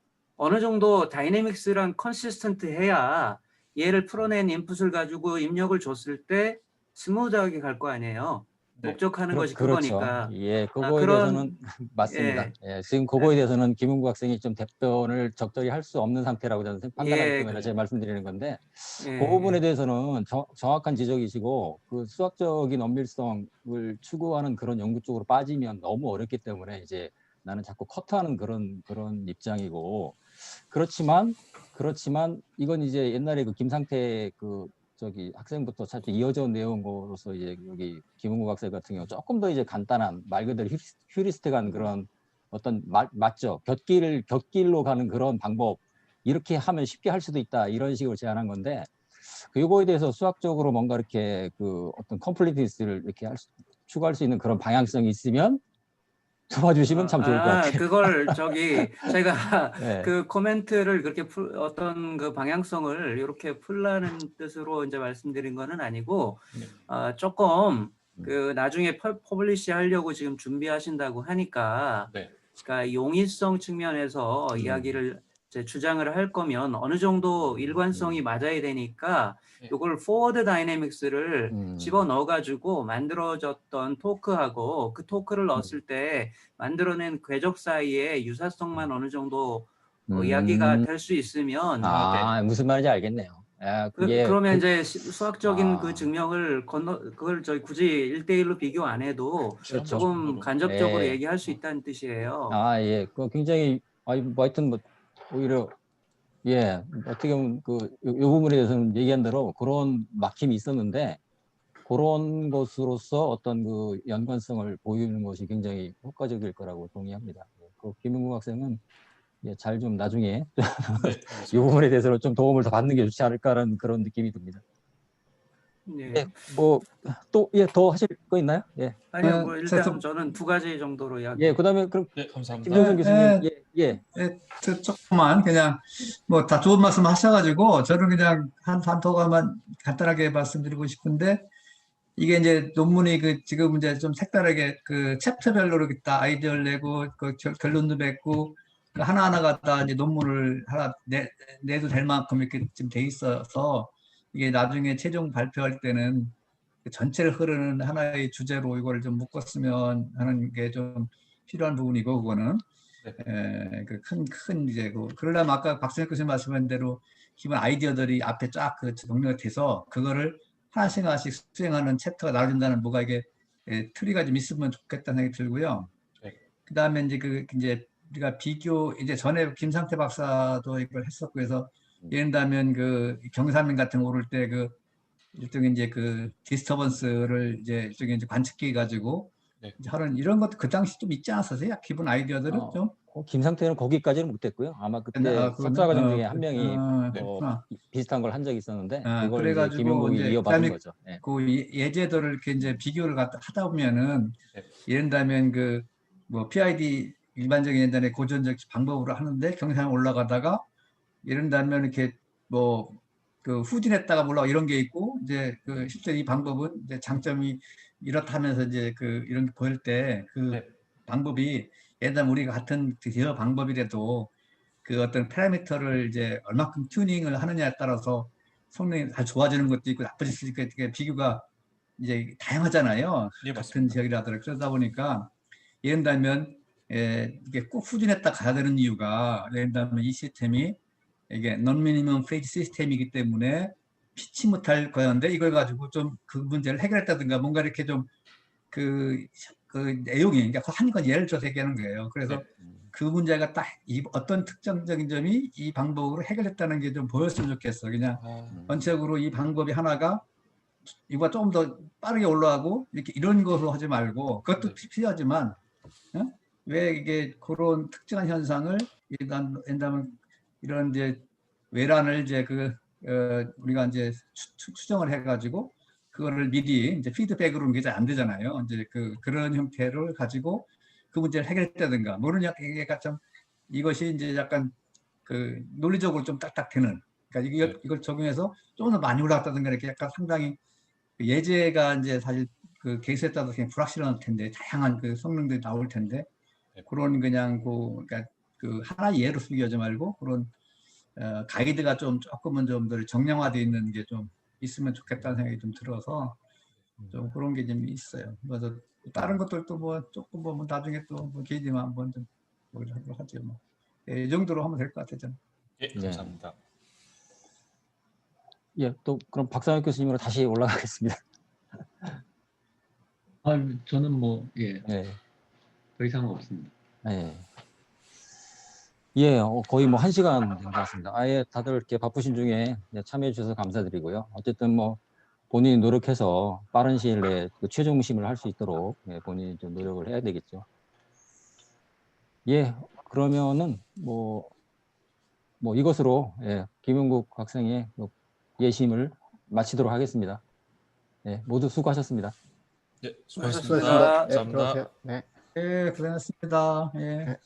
어느 정도 다이내믹스랑 컨시스턴트 해야 얘를 풀어낸 인풋을 가지고 입력을 줬을 때 스무드하게 갈 거 아니에요. 네. 목적하는 것이 그렇죠. 그거니까. 예, 그거에 대해서는 맞습니다. 예, 지금 그거에 대해서는 김은구 학생이 좀 답변을 적절히 할 수 없는 상태라고 저는 판단하기 때문에 제가 말씀드리는 건데 그 부분에 대해서는 정확한 지적이시고 그 수학적인 엄밀성을 추구하는 그런 연구 쪽으로 빠지면 너무 어렵기 때문에 이제 나는 자꾸 커트하는 그런 입장이고 그렇지만 이건 이제 옛날에 김상태 학생부터 차트 이어져 온 내용으로서 이제 여기 김은국 학생 같은 경우 조금 더 이제 간단한 말 그대로 휴리스틱한 그런 어떤 맞죠? 곁길로 가는 그런 방법 이렇게 하면 쉽게 할 수도 있다 이런 식으로 제안한 건데 이거에 대해서 수학적으로 뭔가 이렇게 어떤 컴플리티스를 이렇게 추구할 수 있는 그런 방향성이 있으면 도와주시면 참 좋을 것 같아요. 그걸 제가 네. 그 코멘트를 그렇게 어떤 그 방향성을 이렇게 풀라는 뜻으로 이제 말씀드린 거는 아니고 조금 그 나중에 퍼블리시 하려고 지금 준비하신다고 하니까 그러니까 용이성 측면에서 이야기를 이제 주장을 할 거면 어느 정도 일관성이 맞아야 되니까 이걸 포워드 다이내믹스를 집어넣어 가지고 만들어졌던 토크하고 그 토크를 넣었을 때 만들어낸 궤적 사이에 유사성만 어느 정도 이야기가 될 수 있으면 무슨 말인지 알겠네요. 그러면 이제 수학적인 그 증명을 그걸 굳이 1대1로 비교 안 해도 조금 간접적으로 얘기할 수 있다는 뜻이에요. 예. 굉장히 하여튼 오히려 어떻게 보면 이 부분에 대해서는 얘기한 대로 그런 막힘이 있었는데 그런 것으로서 어떤 그 연관성을 보이는 것이 굉장히 효과적일 거라고 동의합니다. 김은국 학생은 잘 좀 나중에 이 부분에 대해서는 좀 도움을 더 받는 게 좋지 않을까라는 그런 느낌이 듭니다. 예. 예, 뭐 또 예, 더 하실 거 있나요? 예. 아니요, 뭐 일단 좀- 저는 두 가지 정도로 이야기. 예, 그다음에 그럼 네, 감사합니다. 김종성 교수님, 예, 조금만 그냥 뭐 다 좋은 말씀 하셔가지고 저는 그냥 한 가만 간단하게 말씀드리고 싶은데 이게 이제 논문이 그 지금 이제 좀 색다르게 그 챕터별로 이렇게 다 아이디어를 내고 그 결론도 맺고 그 하나하나가 다 이제 논문을 하나 내도 될 만큼 이렇게 지금 돼 있어서 이게 나중에 최종 발표할 때는 그 전체를 흐르는 하나의 주제로 이걸 좀 묶었으면 하는 게 좀 필요한 부분이고 그거는 큰 이제 그러려면 아까 박선혁 교수님 말씀하신 대로 기본 아이디어들이 앞에 쫙 그 정리가 돼서 그거를 하나씩 수행하는 챕터가 나눠진다는 뭐가 이게 트리가 좀 있으면 좋겠다는 생각이 들고요. 네. 그 다음에 이제 우리가 비교 이제 전에 김상태 박사도 이걸 했었고 해서 예를 들면 그 경사면 같은 거 오를 때 그 일종의 이제 그 디스터번스를 이제 일종의 이제 관측기 가지고 네. 이제 하는 이런 것도 그 당시 좀 있지 않았었어요? 기본 아이디어들은 좀. 김상태는 거기까지는 못했고요. 아마 그때 그러면? 석사과정 중에 한 명이 그렇구나. 비슷한 걸 한 적이 있었는데 그걸 이제 그래가지고 김용국이 이제 이어받은 그다음에 거죠. 예. 그 예제들을 이렇게 이제 비교를 하다 보면은 네. 예를 들면 그 뭐 PID 일반적인 옛날에 고전적 방법으로 하는데 경산 올라가다가 예를 들면 이렇게 뭐 그 후진했다가 올라가 이런 게 있고 이제 그 실제 이 방법은 이제 장점이 이렇다 하면서 이제 그 이런 게 보일 때 그 네. 방법이 예를 들면 우리가 같은 기어 방법이라도 그 어떤 파라미터를 이제 얼마큼 튜닝을 하느냐에 따라서 성능이 잘 좋아지는 것도 있고 나빠질 수 있고 이렇게 비교가 이제 다양하잖아요. 예, 같은 맞습니다. 지역이라더라도 그러다 보니까 예를 들면 이게 꼭 후진했다 가야 되는 이유가 예를 들면 이 시스템이 이게 non minimum phase 시스템이기 때문에 피치 못할 거였는데 이걸 가지고 좀 그 문제를 해결했다든가 뭔가 이렇게 좀 그 내용이 그러니까 한 건 예를 들어서 얘기하는 거예요. 그래서 네. 그 문제가 딱 어떤 특정적인 점이 이 방법으로 해결했다는 게 좀 보였으면 좋겠어. 그냥 전체적으로 이 방법이 하나가 이거가 조금 더 빠르게 올라가고 이렇게 이런 것으로 하지 말고 그것도 필요하지만 왜 이게 그런 특정한 현상을 일단 이런 이제 외란을 이제 우리가 이제 추정을 해가지고 그거를 미리 이제 피드백으로 이게 잘 안 되잖아요. 이제 그런 형태를 가지고 그 문제를 해결했다든가 모르는 얘기가 좀 이것이 이제 약간 그 논리적으로 좀 딱딱되는 그러니까 이걸 적용해서 좀 더 많이 올라갔다든가 이렇게 약간 상당히 예제가 이제 사실 그 케이스에 따라서 그냥 불확실할 텐데 다양한 그 성능들이 나올 텐데 그런 그냥 그러니까 그 하나 예로 쓰기하지 말고 그런 가이드가 좀 조금은 좀 더 정량화되어 있는 게 좀 있으면 좋겠다는 생각이 좀 들어서 좀 그런 게 좀 있어요. 그래서 다른 것들도 뭐 조금 뭐 나중에 또뭐 기회되면 한번 좀 뭐라고 하죠 뭐. 이 정도로 하면 될 것 같아요. 저는. 예, 감사합니다. 예, 또 그럼 박상혁 교수님으로 다시 올라가겠습니다. 저는 뭐 네. 더 이상은 없습니다. 네. 예, 거의 뭐 1시간 된 것 같습니다. 아예 다들 이렇게 바쁘신 중에 참여해 주셔서 감사드리고요. 어쨌든 뭐 본인이 노력해서 빠른 시일 내에 그 최종심을 할 수 있도록 본인이 좀 노력을 해야 되겠죠. 예, 그러면은 뭐 이것으로 김용국 학생의 예심을 마치도록 하겠습니다. 예, 모두 수고하셨습니다. 네, 수고하셨습니다. 수고하셨습니다. 감사합니다. 들어가세요. 네. 네, 고생하셨습니다. 예. 네.